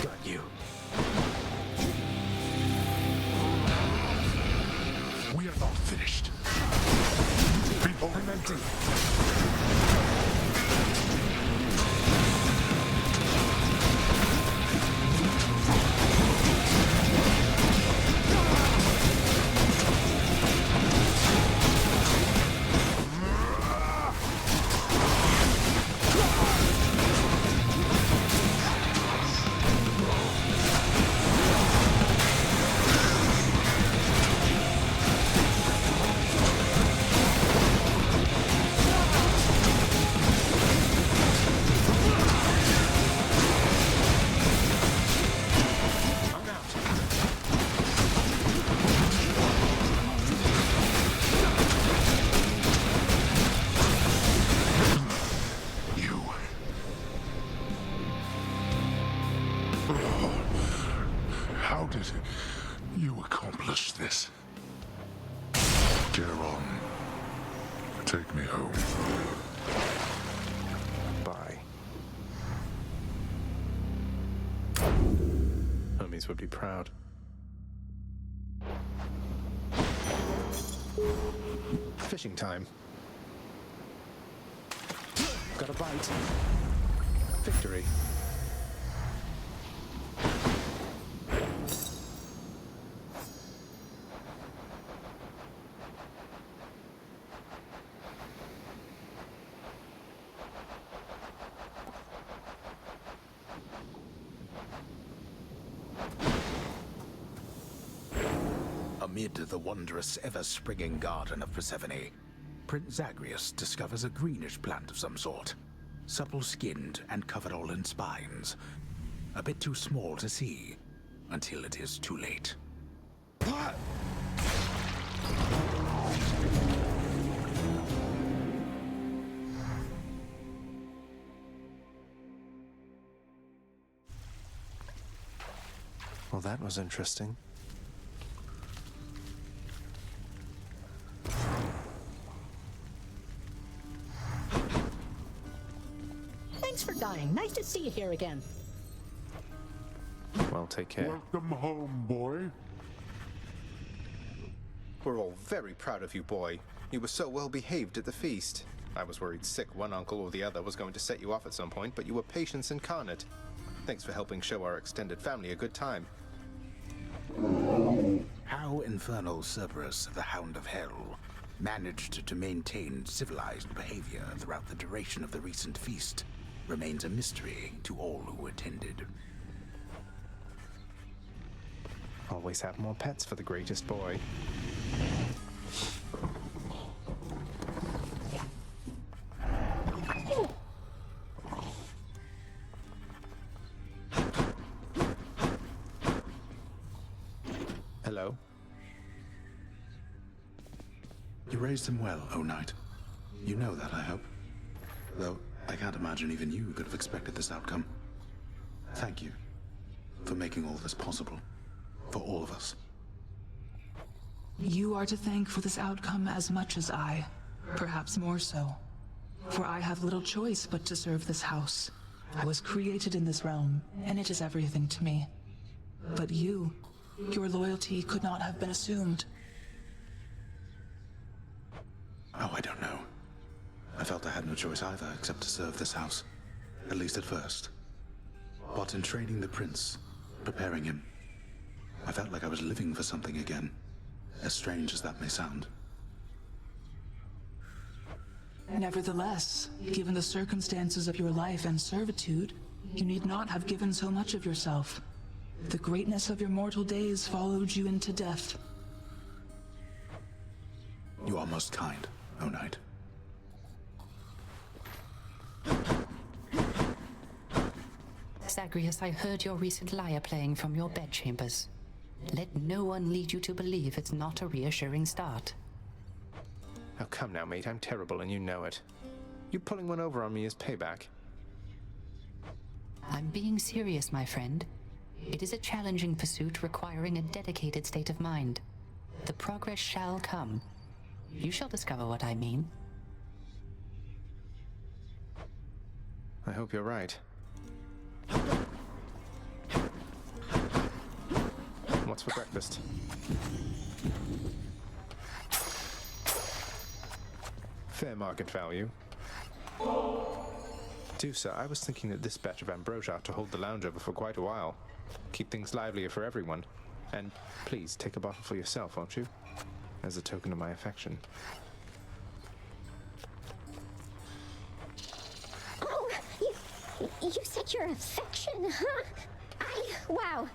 Got you. We are not finished. Behold, I'm empty. how did you accomplish this? Get on. Take me home. Bye. Homies would be proud. Fishing time. Got a bite. Victory. Amid the wondrous, ever-springing garden of Persephone, Prince Zagreus discovers a greenish plant of some sort, supple-skinned and covered all in spines. A bit too small to see, until it is too late. Well, that was interesting. Thanks for dying. Nice to see you here again. Well, take care. Welcome home, boy. We're all very proud of you, boy. You were so well behaved at the feast. I was worried sick one uncle or the other was going to set you off at some point, but you were patience incarnate. Thanks for helping show our extended family a good time. How infernal Cerberus, the Hound of Hell, managed to maintain civilized behavior throughout the duration of the recent feast remains a mystery to all who attended. Always have more pets for the greatest boy. Hello? You raised him well, O Knight. You know that, I hope. Though I can't imagine even you could have expected this outcome. Thank you for making all this possible. For all of us. You are to thank for this outcome as much as I, perhaps more so. For I have little choice but to serve this house. I was created in this realm, and it is everything to me. But you, your loyalty could not have been assumed. Oh, I don't know. I felt I had no choice either except to serve this house. At least at first. But in training the prince, preparing him, I felt like I was living for something again, as strange as that may sound. Nevertheless, given the circumstances of your life and servitude, you need not have given so much of yourself. The greatness of your mortal days followed you into death. You are most kind, O Knight. Zagreus, I heard your recent lyre playing from your bedchambers. Let no one lead you to believe it's not a reassuring start. Oh, come now, mate. I'm terrible and you know it. You pulling one over on me is payback. I'm being serious, my friend. It is a challenging pursuit requiring a dedicated state of mind. The progress shall come. You shall discover what I mean. I hope you're right. What's for breakfast? Fair market value. Dusa, I was thinking that this batch of ambrosia ought to hold the lounge over for quite a while. Keep things livelier for everyone. And please, take a bottle for yourself, won't you? As a token of my affection. Oh, you said your affection, huh? Wow.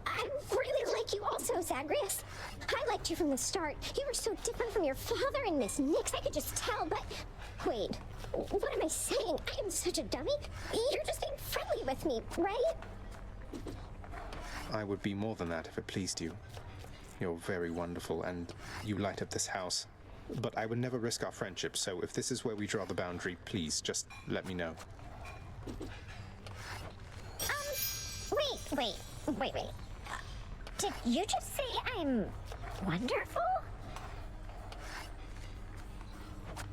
I really like you also, Zagreus. I liked you from the start. You were so different from your father and Miss Nix, I could just tell, but... Wait, what am I saying? I am such a dummy. You're just being friendly with me, right? I would be more than that if it pleased you. You're very wonderful, and you light up this house. But I would never risk our friendship, so if this is where we draw the boundary, please, just let me know. Wait. Did you just say I'm wonderful?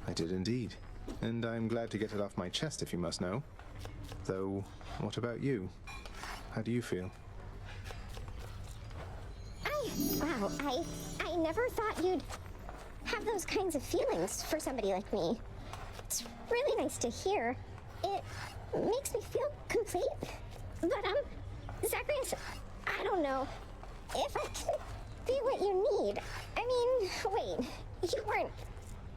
I did indeed. And I'm glad to get it off my chest, if you must know. Though, what about you? How do you feel? I never thought you'd have those kinds of feelings for somebody like me. It's really nice to hear. It makes me feel complete. But, Zagreus, I don't know if I can be what you need. I mean, wait,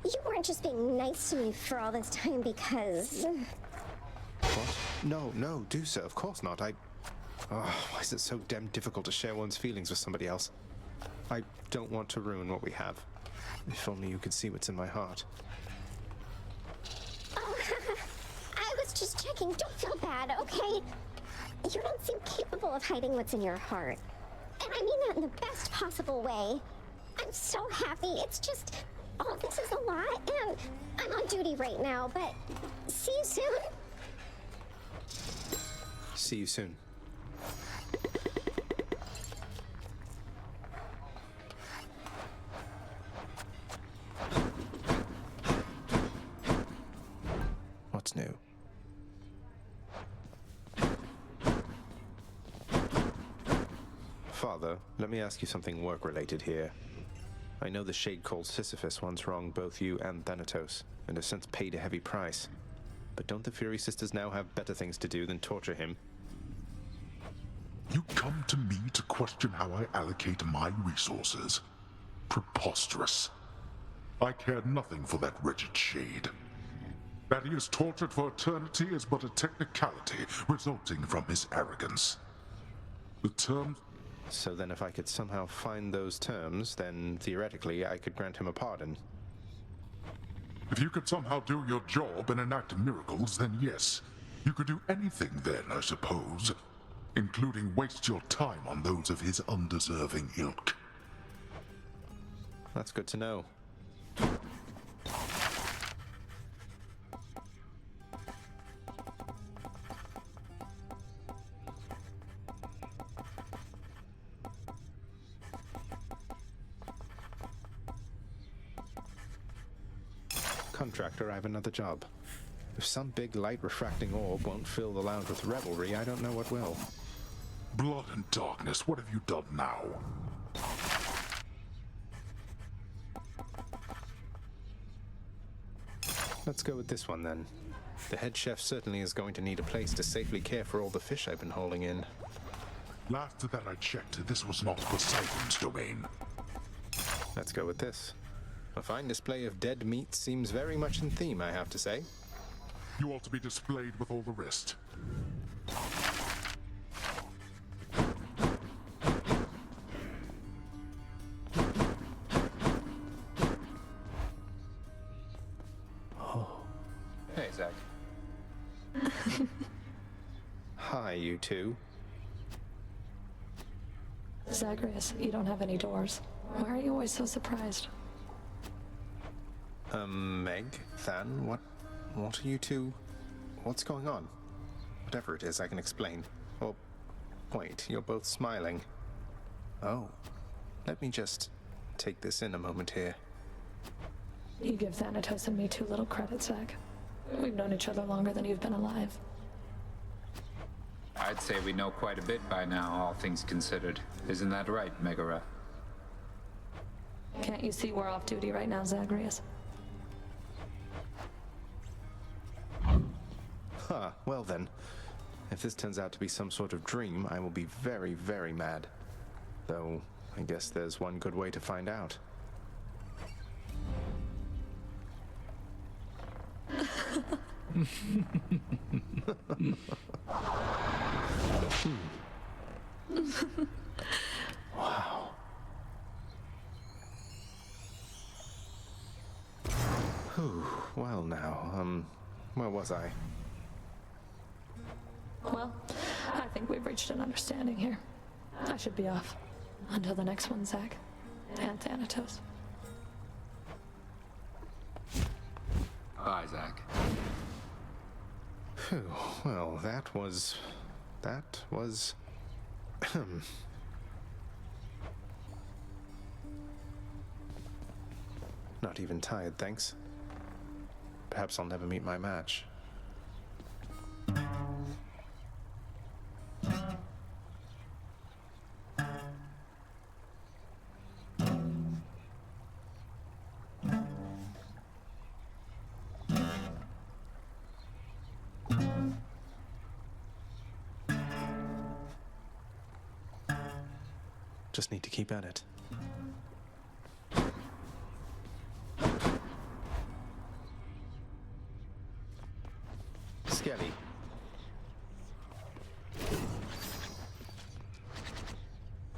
you weren't just being nice to me for all this time because... What? No, Dusa, of course not. Why is it so damn difficult to share one's feelings with somebody else? I don't want to ruin what we have. If only you could see what's in my heart. Oh, I was just checking. Don't feel bad, okay? You don't seem capable of hiding what's in your heart. And I mean that in the best possible way. I'm so happy. It's just, all this is a lot, and I'm on duty right now, but see you soon. See you soon. What's new? Father, let me ask you something work-related here. I know the shade called Sisyphus once wronged both you and Thanatos, and has since paid a heavy price. But don't the Fury Sisters now have better things to do than torture him? You come to me to question how I allocate my resources. Preposterous. I care nothing for that wretched shade. That he is tortured for eternity is but a technicality resulting from his arrogance. The terms... So then if I could somehow find those terms, then theoretically I could grant him a pardon. If you could somehow do your job and enact miracles, then yes. You could do anything then, I suppose. Including waste your time on those of his undeserving ilk. That's good to know. Contractor, I have another job. If some big light refracting orb won't fill the lounge with revelry, I don't know what will. Blood and darkness, what have you done now? Let's go with this one then. The head chef certainly is going to need a place to safely care for all the fish I've been hauling in. Last that I checked, this was not Poseidon's domain. Let's go with this. A fine display of dead meat seems very much in theme, I have to say. You ought to be displayed with all the rest. Oh. Hey, Zach. Hi, you two. Zagreus, you don't have any doors. Why are you always so surprised? Meg, Than, what are you two? What's going on? Whatever it is, I can explain. Or Wait, you're both smiling. Oh. Let me just take this in a moment here. You give Thanatos and me too little credit, Zag. We've known each other longer than you've been alive. I'd say we know quite a bit by now, all things considered. Isn't that right, Megère? Can't you see we're off duty right now, Zagreus? Huh, well then. If this turns out to be some sort of dream, I will be very, very mad. Though, I guess there's one good way to find out. Wow. Whew. Well now, where was I? Well, I think we've reached an understanding here. I should be off. Until the next one, Zag. And Thanatos. Bye, Zag. Phew, well, that was... Not even tired, thanks. Perhaps I'll never meet my match. Just need to keep at it. Skelly.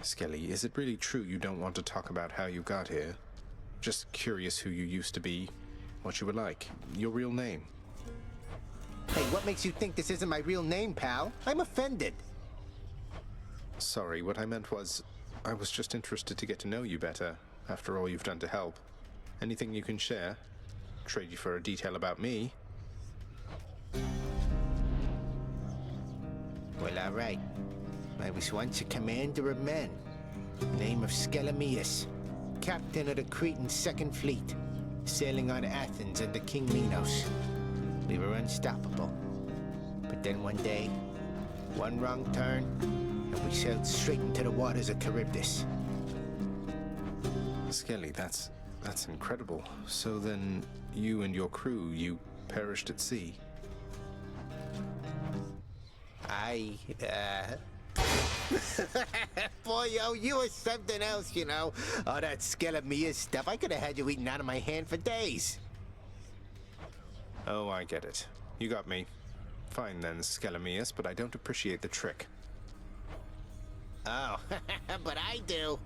Skelly, is it really true you don't want to talk about how you got here? Just curious who you used to be, what you were like, your real name. Hey, what makes you think this isn't my real name, pal? I'm offended. Sorry, what I meant was, I was just interested to get to know you better, after all you've done to help. Anything you can share? Trade you for a detail about me? Well, all right. I was once a commander of men. Name of Skelemius, captain of the Cretan Second Fleet, sailing on Athens under King Minos. We were unstoppable. But then one day, one wrong turn, and we sailed straight into the waters of Charybdis. Skelly, that's incredible. So then, you and your crew, you perished at sea? Boy, yo, you were something else, you know. All that Skelemius stuff, I could have had you eating out of my hand for days. Oh, I get it. You got me. Fine then, Skelemius, but I don't appreciate the trick. Oh, but I do.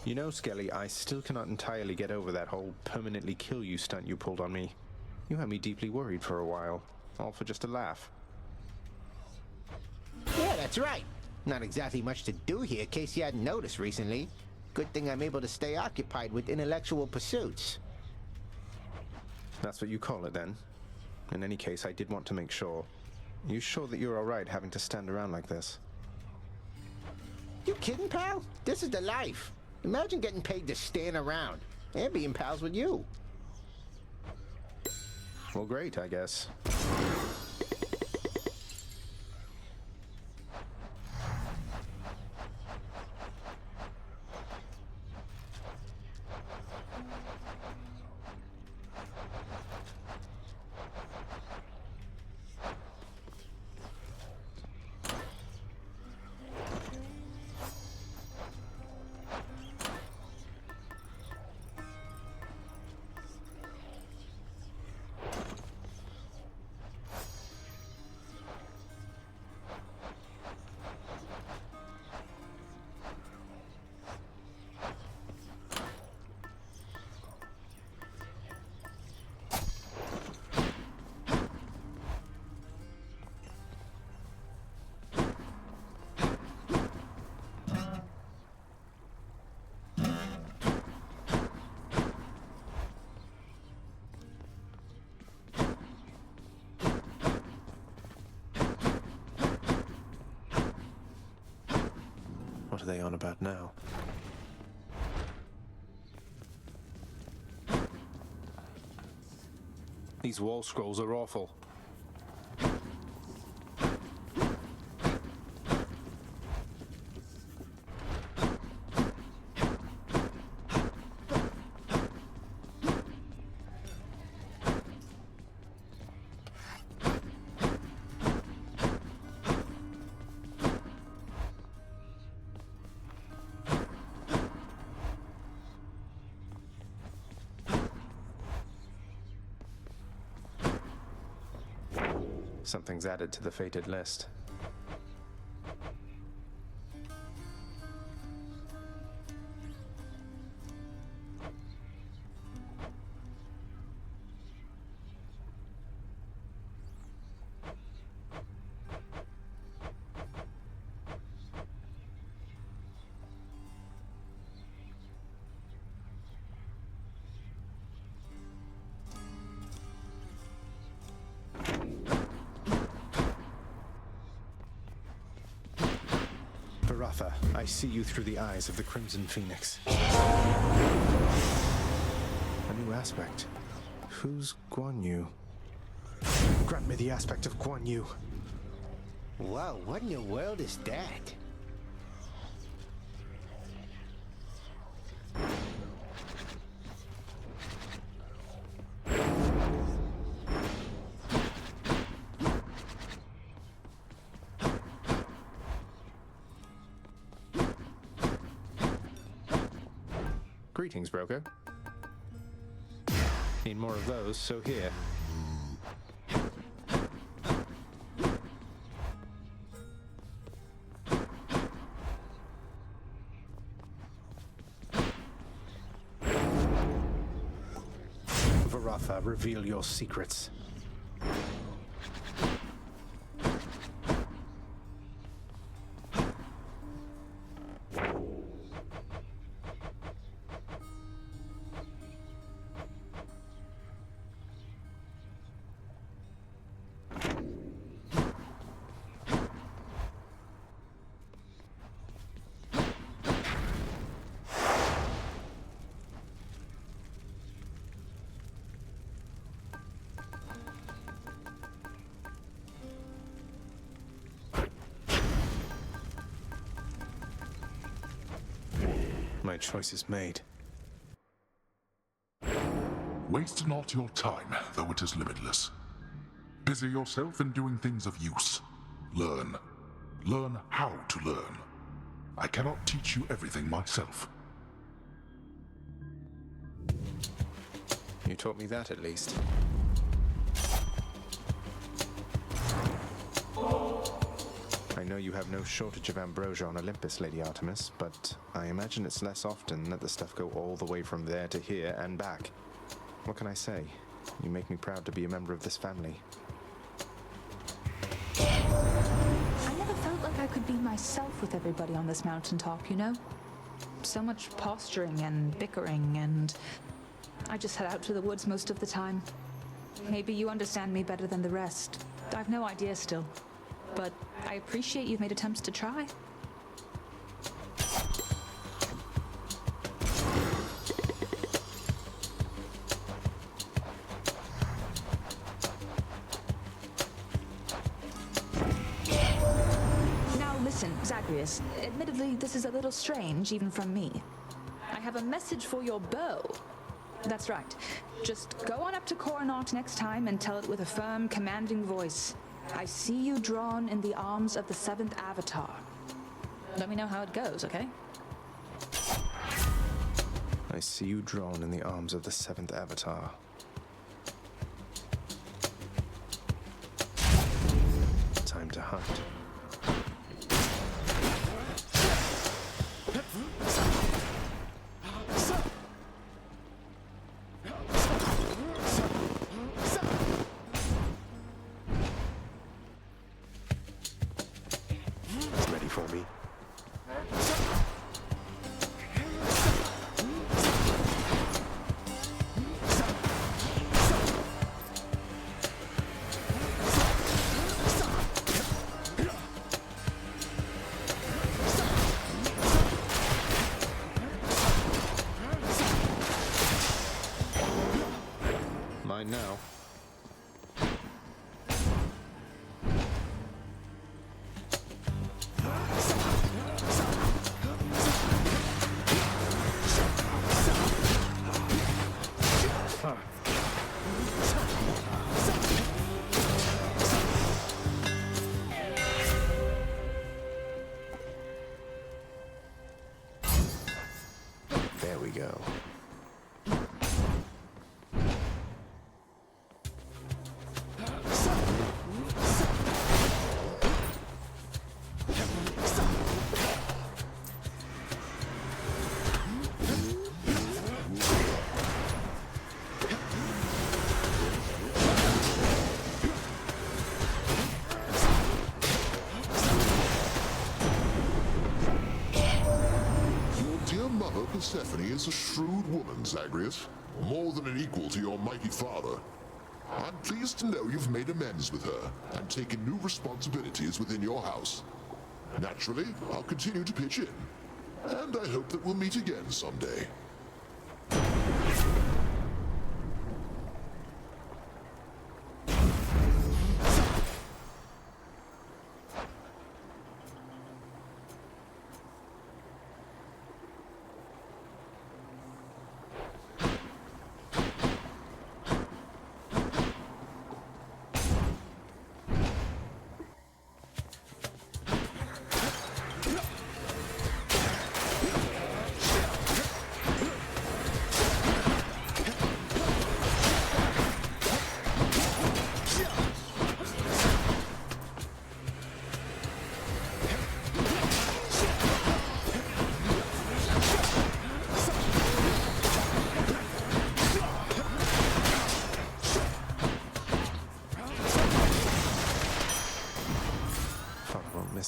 You know, Skelly, I still cannot entirely get over that whole permanently kill you stunt you pulled on me. You had me deeply worried for a while, all for just a laugh. Yeah, that's right. Not exactly much to do here, in case you hadn't noticed recently. Good thing I'm able to stay occupied with intellectual pursuits. That's what you call it, then? In any case, I did want to make sure. You sure that you're alright having to stand around like this? You kidding, pal? This is the life. Imagine getting paid to stand around and being pals with you. Well, great, I guess. What are they on about now? These wall scrolls are awful. Something's added to the fated list. I see you through the eyes of the Crimson Phoenix. A new aspect. Who's Guan Yu? Grant me the aspect of Guan Yu. Wow, what in the world is that? Greetings, broker. Need more of those, so here. Varatha, reveal your secrets. My choice is made. Waste not your time, though it is limitless. Busy yourself in doing things of use. Learn. Learn how to learn. I cannot teach you everything myself. You taught me that, at least. I know you have no shortage of ambrosia on Olympus, Lady Artemis, but I imagine it's less often that the stuff go all the way from there to here and back. What can I say? You make me proud to be a member of this family. I never felt like I could be myself with everybody on this mountaintop, you know? So much posturing and bickering, and I just head out to the woods most of the time. Maybe you understand me better than the rest. I've no idea still. But I appreciate you've made attempts to try. Now listen, Zagreus. Admittedly, this is a little strange, even from me. I have a message for your bow. That's right. Just go on up to Coronat next time and tell it with a firm, commanding voice. I see you drawn in the arms of the 7th Avatar. Let me know how it goes, okay? I see you drawn in the arms of the 7th Avatar. Time to hunt. For me. go. Persephone is a shrewd woman, Zagreus. More than an equal to your mighty father. I'm pleased to know you've made amends with her and taken new responsibilities within your house. Naturally, I'll continue to pitch in. And I hope that we'll meet again someday.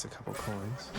A couple coins.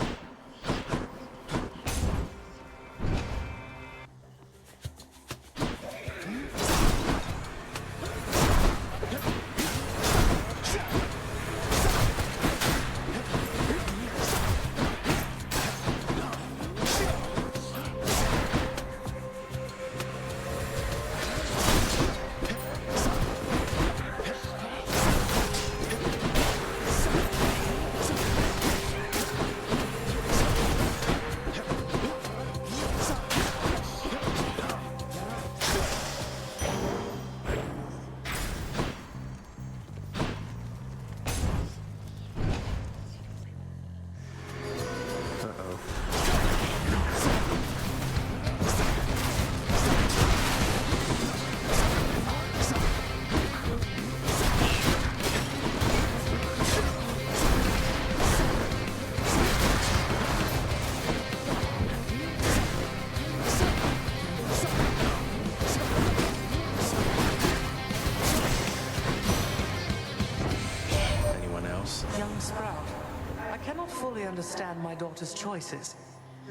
Understand my daughter's choices,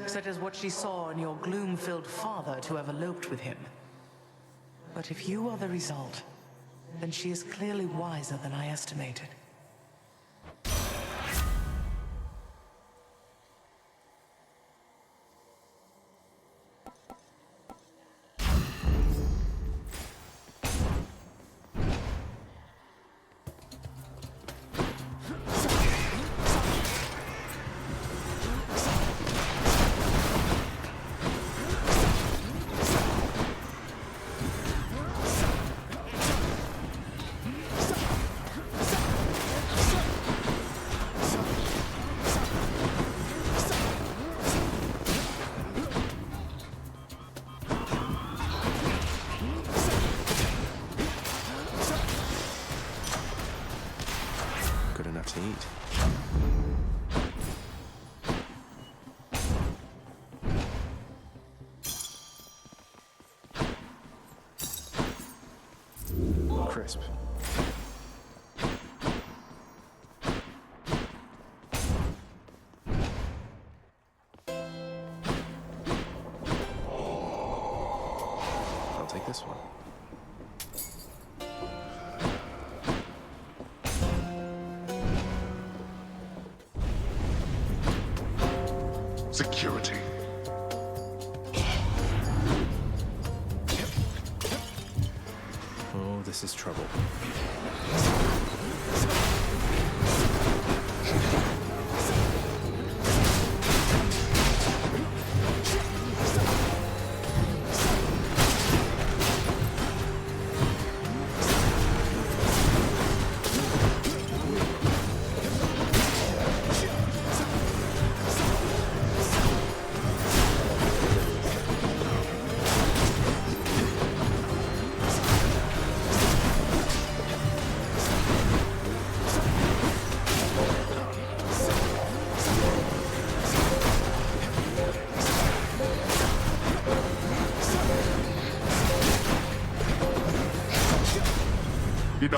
such as what she saw in your gloom-filled father to have eloped with him. But if you are the result, then she is clearly wiser than I estimated. To eat. Crisp. I'll take this one. Security. Oh, this is trouble.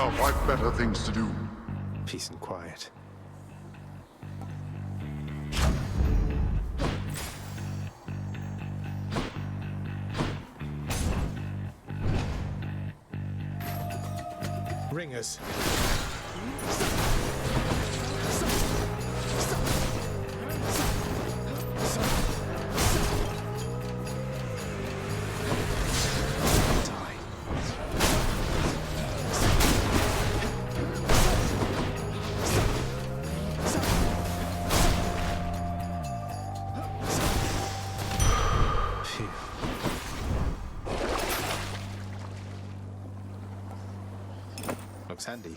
I've better things to do. Peace and quiet. Ringers. Looks handy.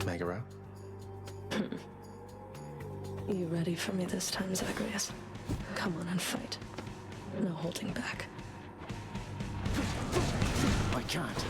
Megère? You ready for me this time, Zagreus? Come on and fight. No holding back. I can't.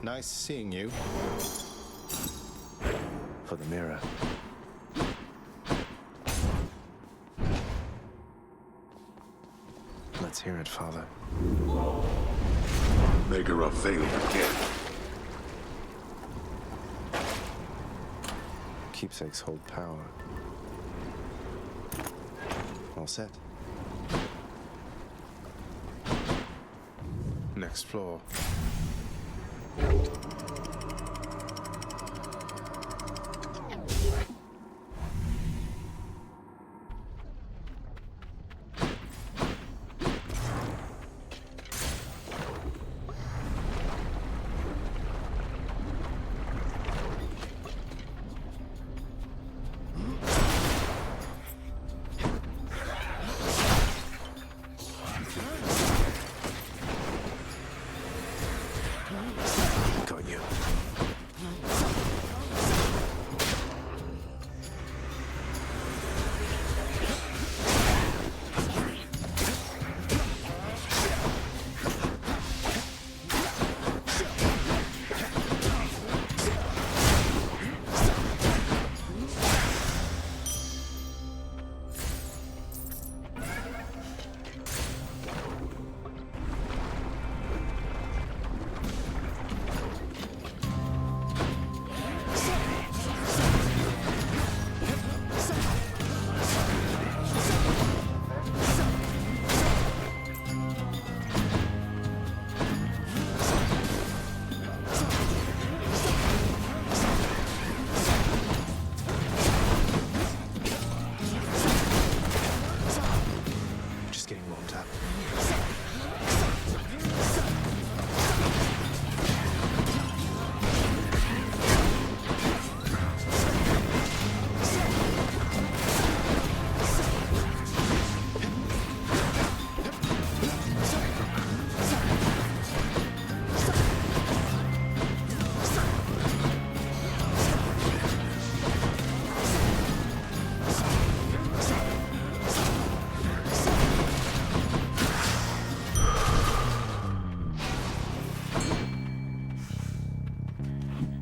Nice seeing you. For the mirror. Let's hear it, Father. Megère failed again. Keepsakes hold power. All set. Next floor. Got you.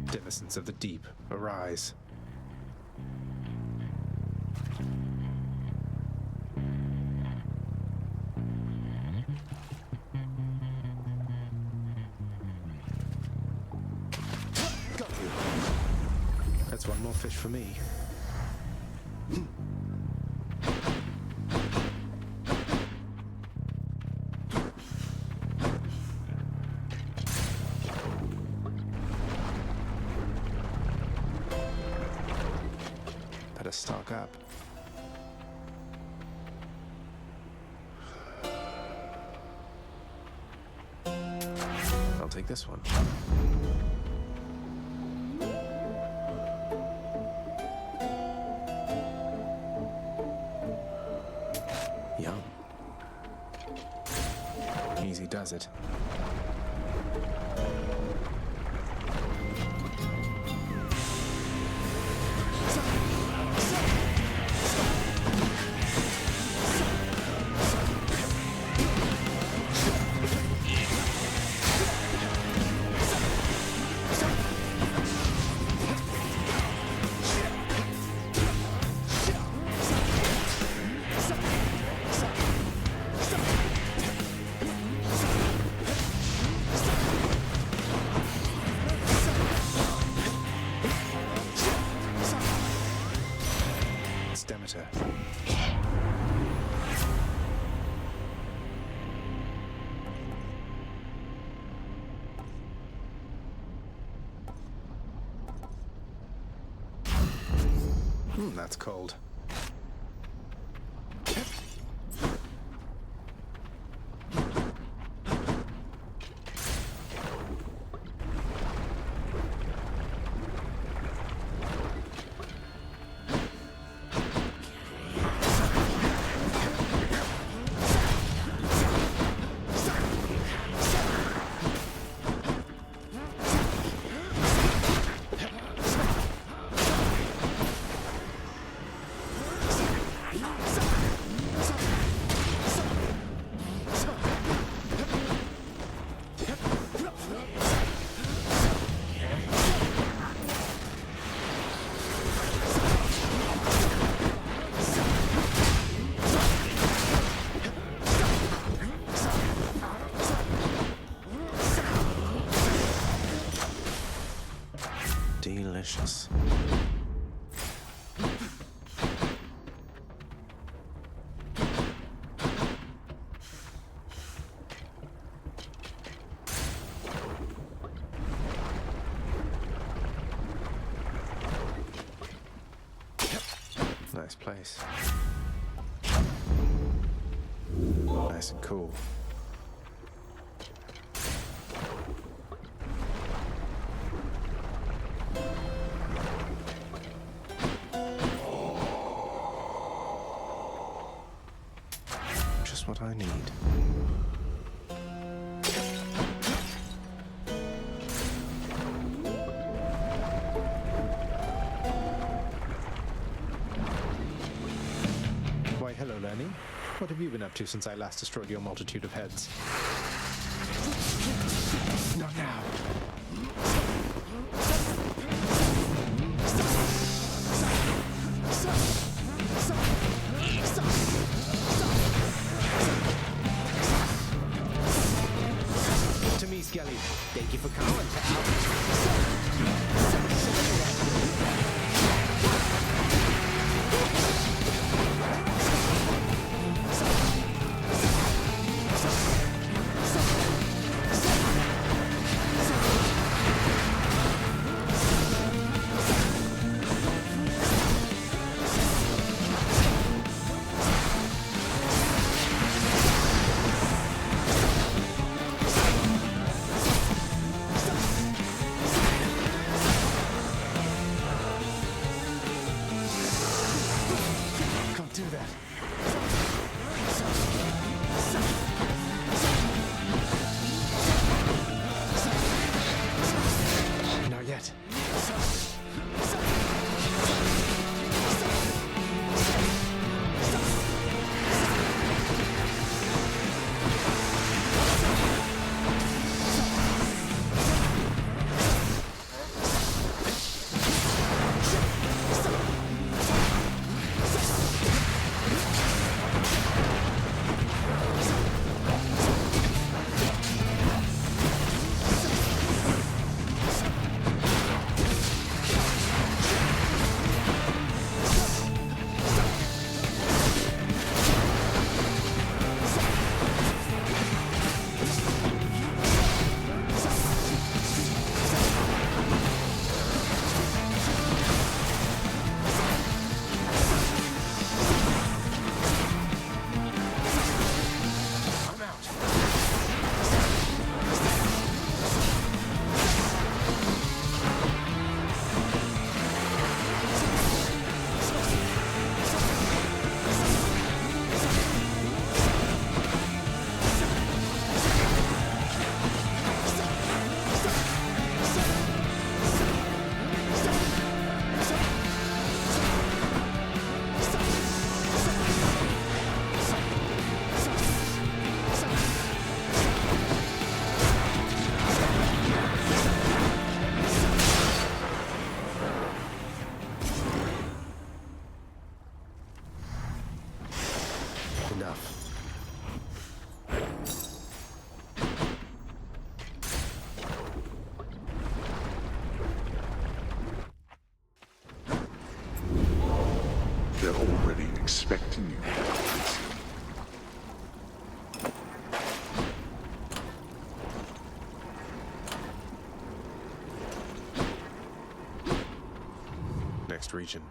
Denizens of the deep, arise. Got you. That's one more fish for me. Better stock up. I'll take this one. Yum. Easy does it. That's cold. Delicious. Nice place. Nice and cool. What I need. Why, hello, Lenny. What have you been up to since I last destroyed your multitude of heads? Not now. Skelly, thank you for calling, pal. they're already expecting you. Next region.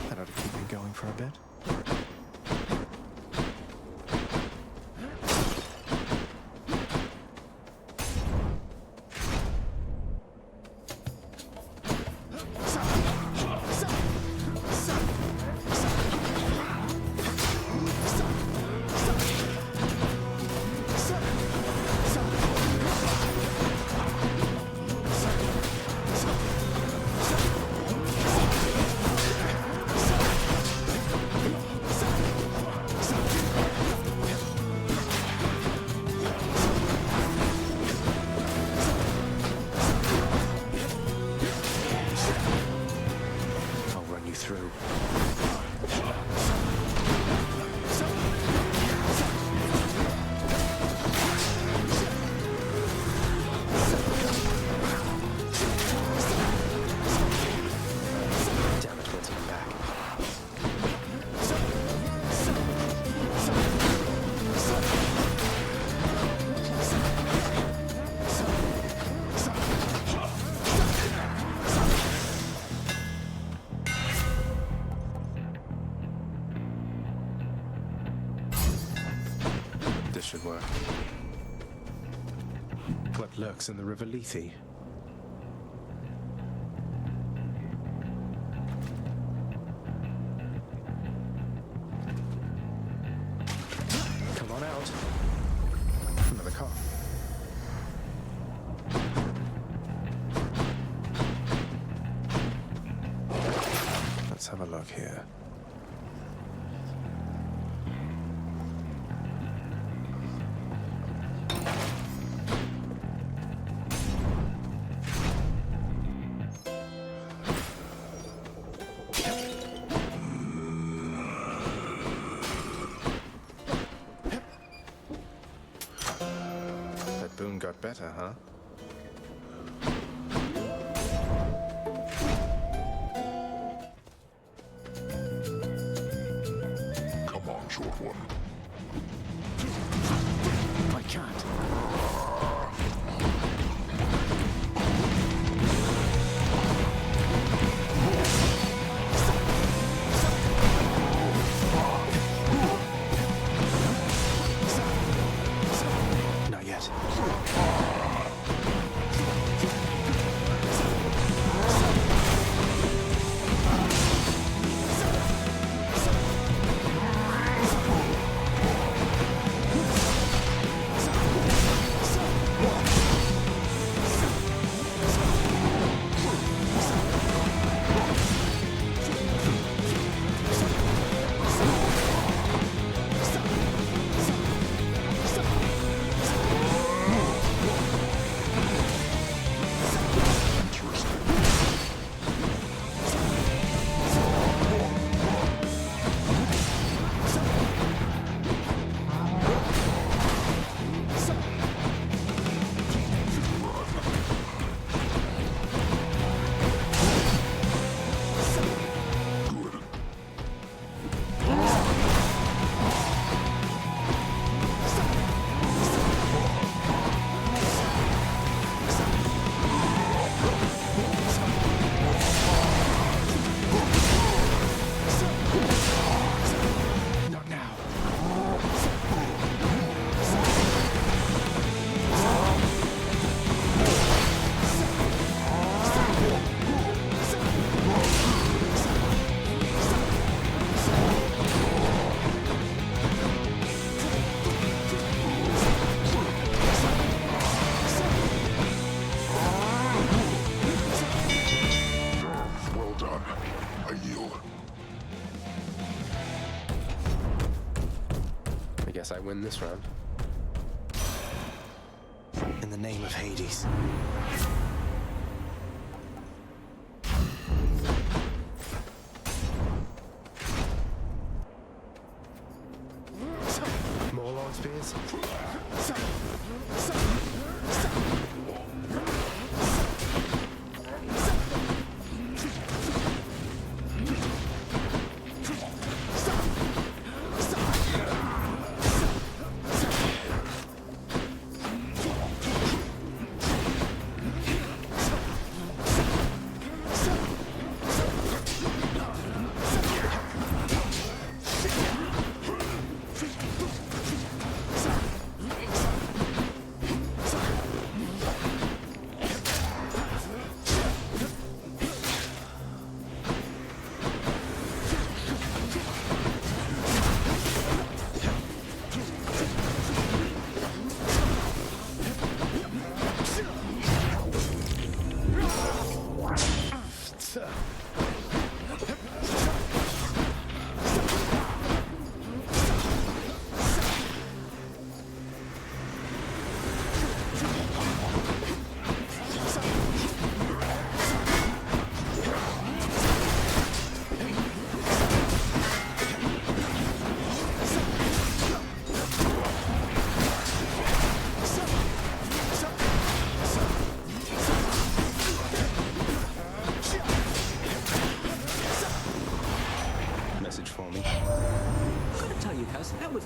That ought to keep me going for a bit. Should work. What lurks in the river Lethe? Come on out. Another car. Let's have a look here. Got better, huh? Come on, short one. I can't. Not yet. Guess I win this round. In the name of Hades. More long spears.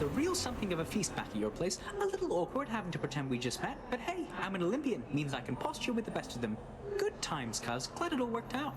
A real something of a feast back at your place. A little awkward having to pretend we just met, but hey, I'm an Olympian, means I can posture with the best of them. Good times, cuz. Glad it all worked out.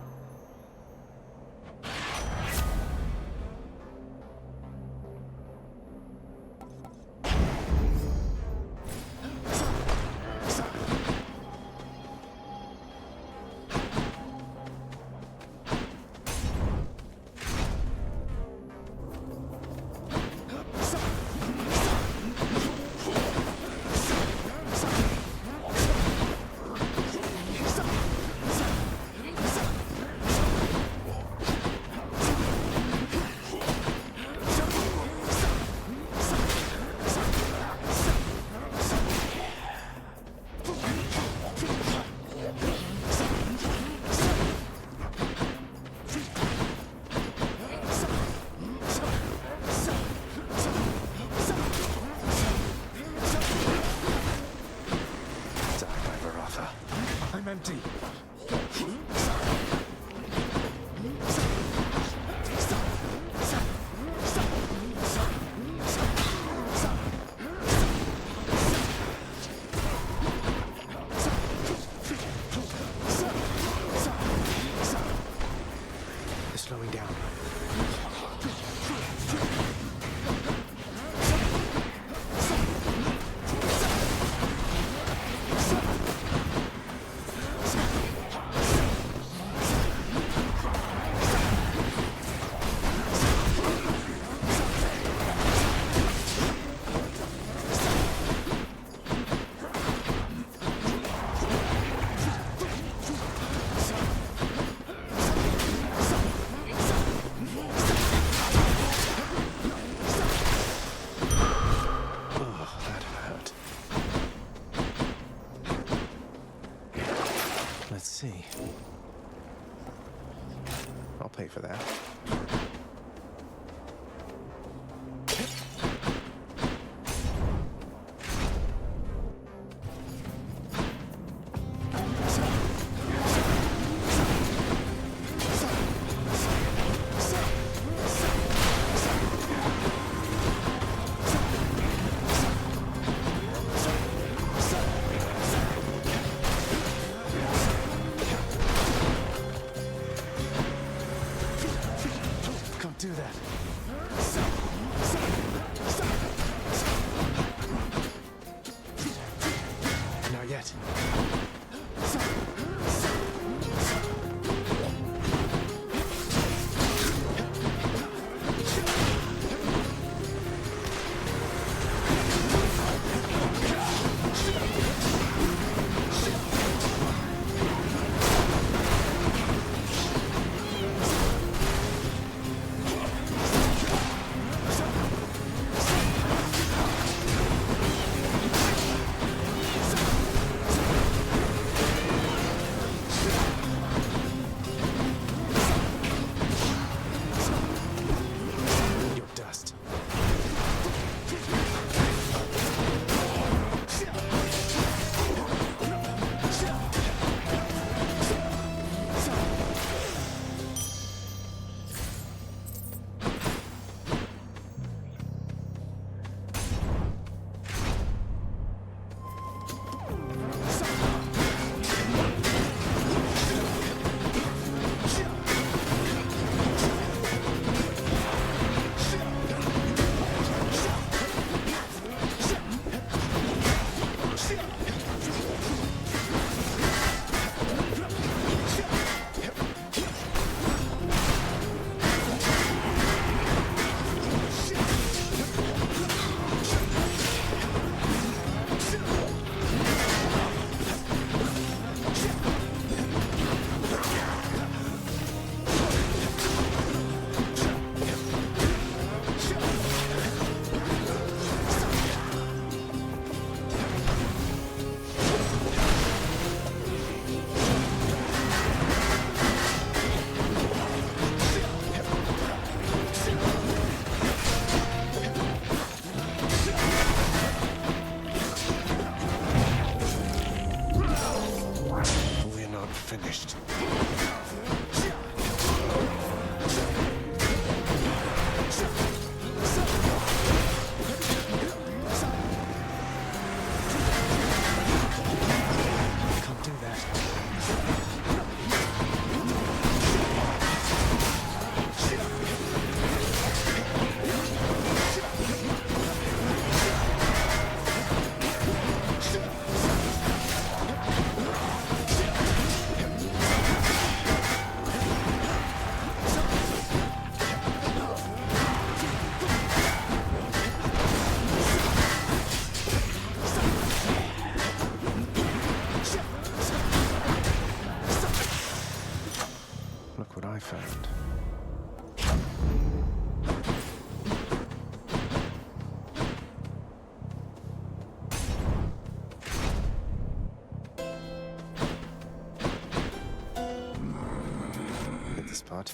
thought.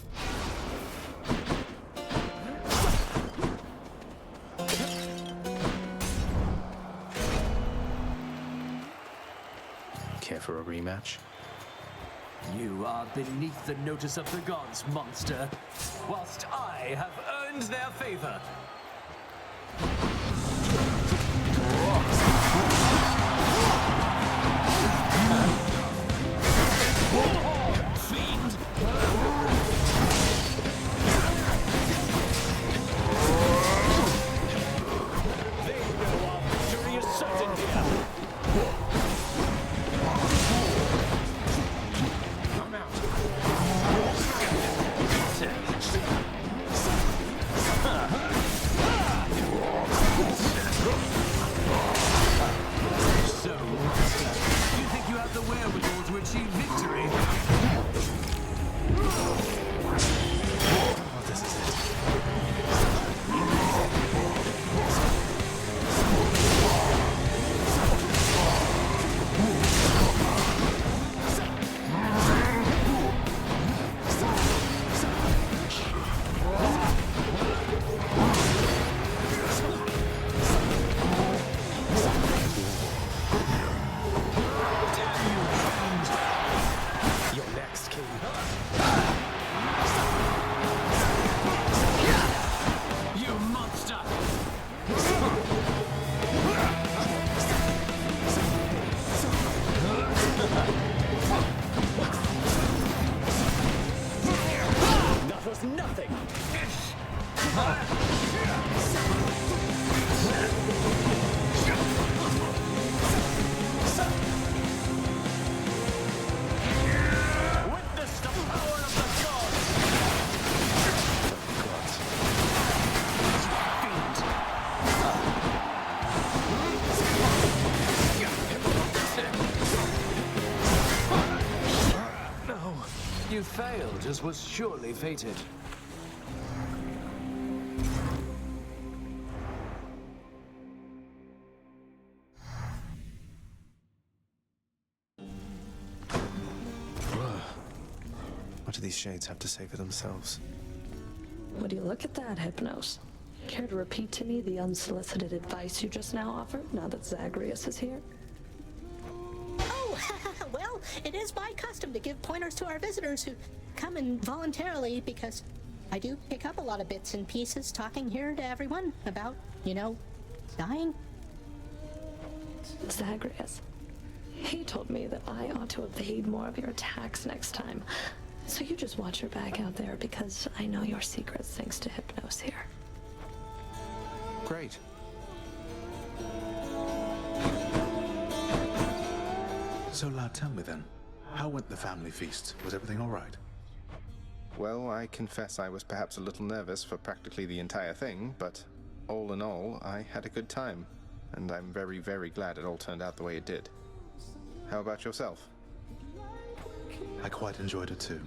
Care for a rematch? You are beneath the notice of the gods, monster, whilst I have earned their favor. Fiend! They know our victory is certain here. So, you think you have the wherewithal to achieve victory? Oh, this is it. You failed, as was surely fated. What do these shades have to say for themselves? Would you look at that, Hypnos? Care to repeat to me the unsolicited advice you just now offered, now that Zagreus is here? Oh, well, it is my custom to give pointers to our visitors who come in voluntarily, because I do pick up a lot of bits and pieces talking here to everyone about, you know, dying. Zagreus. He told me that I ought to evade more of your attacks next time. So you just watch your back out there, because I know your secrets thanks to Hypnos here. Great. So, lad, tell me then, how went the family feast? Was everything all right? Well, I confess I was perhaps a little nervous for practically the entire thing, but all in all, I had a good time, and I'm very, very glad it all turned out the way it did. How about yourself? I quite enjoyed it too.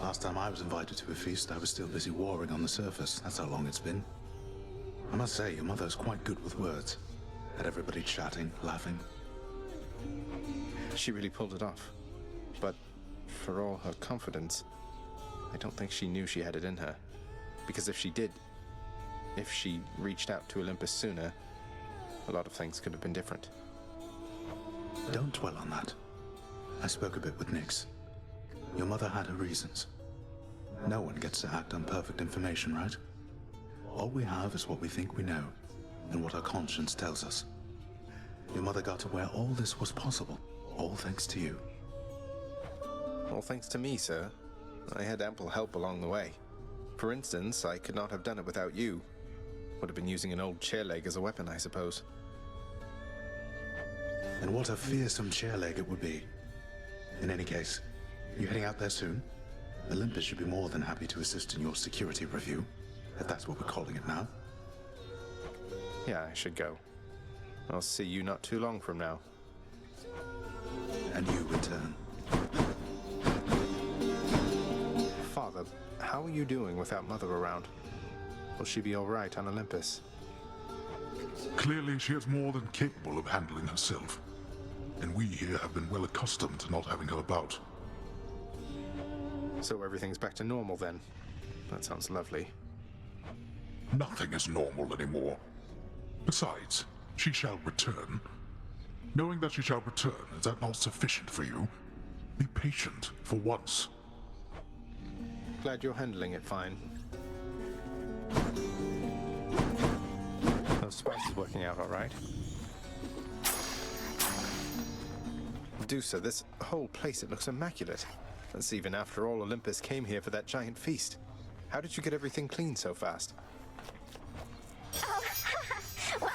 Last time I was invited to a feast, I was still busy warring on the surface. That's how long it's been. I must say, your mother's quite good with words. Had everybody chatting, laughing. She really pulled it off. But for all her confidence, I don't think she knew she had it in her. Because if she did, if she reached out to Olympus sooner, a lot of things could have been different. Don't dwell on that. I spoke a bit with Nyx. Your mother had her reasons. No one gets to act on perfect information, right? All we have is what we think we know, and what our conscience tells us. Your mother got to where all this was possible, all thanks to you. All thanks to me, sir. I had ample help along the way. For instance, I could not have done it without you. Would have been using an old chair leg as a weapon, I suppose. And what a fearsome chair leg it would be. In any case, you heading out there soon? Olympus should be more than happy to assist in your security review, if that's what we're calling it now. Yeah, I should go. I'll see you not too long from now. And you return. Father, how are you doing without Mother around? Will she be all right on Olympus? Clearly, she is more than capable of handling herself. And we here have been well accustomed to not having her about. So everything's back to normal then. That sounds lovely. Nothing is normal anymore. Besides, she shall return. Knowing that she shall return, is that not sufficient for you? Be patient, for once. Glad you're handling it fine. Those spices working out all right? Medusa, this whole place, it looks immaculate. That's even after all Olympus came here for that giant feast. How did you get everything clean so fast? Oh, well,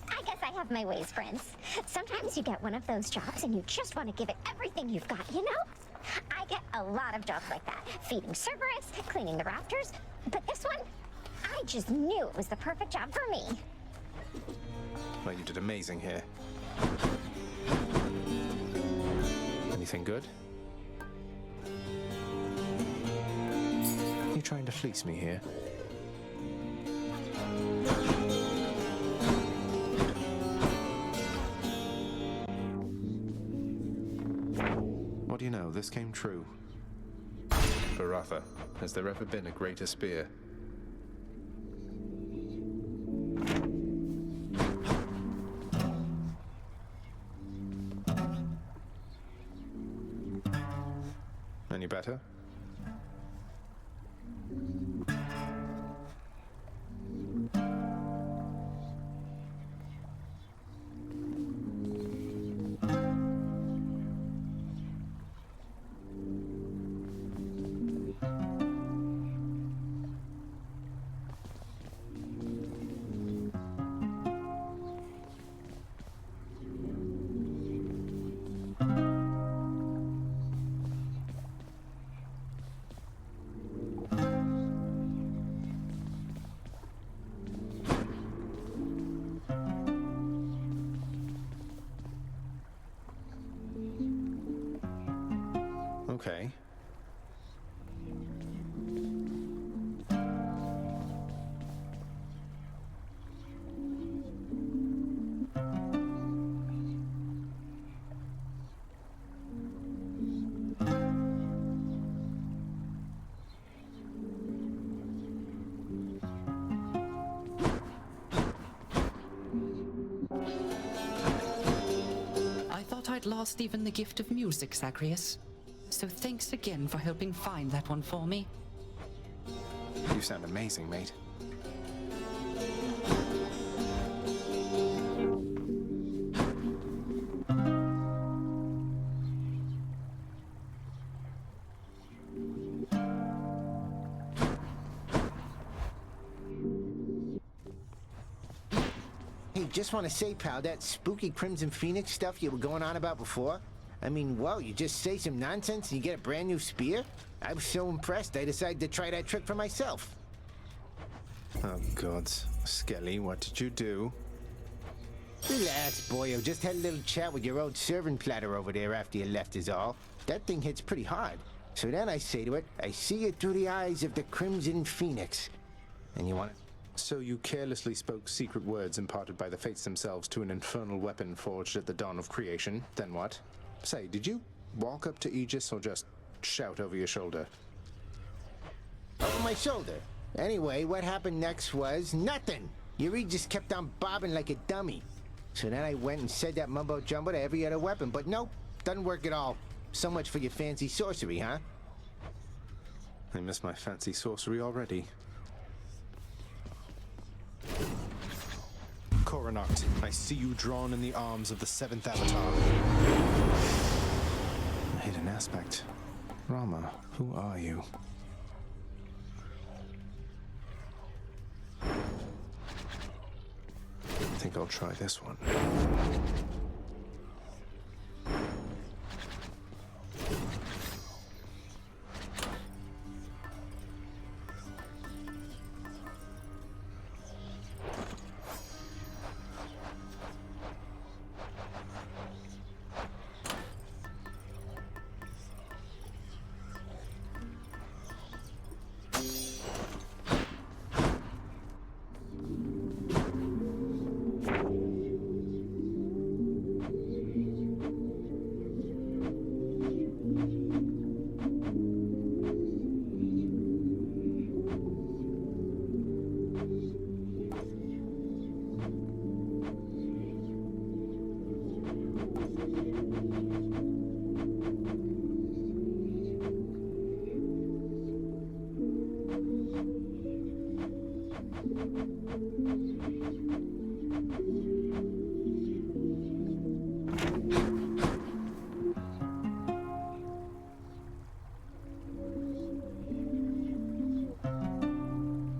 I guess I have my ways, friends. Sometimes you get one of those jobs and you just want to give it everything you've got, you know? I get a lot of jobs like that. Feeding Cerberus, cleaning the rafters. But this one, I just knew it was the perfect job for me. Well, you did amazing here. Anything good? You trying to fleece me here? What do you know? This came true. Baratha, has there ever been a greater spear? Any better? Okay. I thought I'd lost even the gift of music, Zagreus. So thanks again for helping find that one for me. You sound amazing, mate. Hey, just want to say, pal, that spooky Crimson Phoenix stuff you were going on about before? I mean, well, you just say some nonsense and you get a brand new spear? I was so impressed, I decided to try that trick for myself. Oh, gods. Skelly, what did you do? Relax, boyo. Just had a little chat with your old serving platter over there after you left is all. That thing hits pretty hard. So then I say to it, I see it through the eyes of the Crimson Phoenix. And you want it? So you carelessly spoke secret words imparted by the fates themselves to an infernal weapon forged at the dawn of creation. Then what? Say, did you walk up to Aegis or just shout over your shoulder? Over my shoulder. Anyway, what happened next was nothing. Your Aegis kept on bobbing like a dummy. So then I went and said that mumbo-jumbo to every other weapon, but nope, doesn't work at all. So much for your fancy sorcery, huh? I miss my fancy sorcery already. Coronacht, I see you drawn in the arms of the seventh avatar. A hidden aspect. Rama, who are you? I think I'll try this one.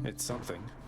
It's something.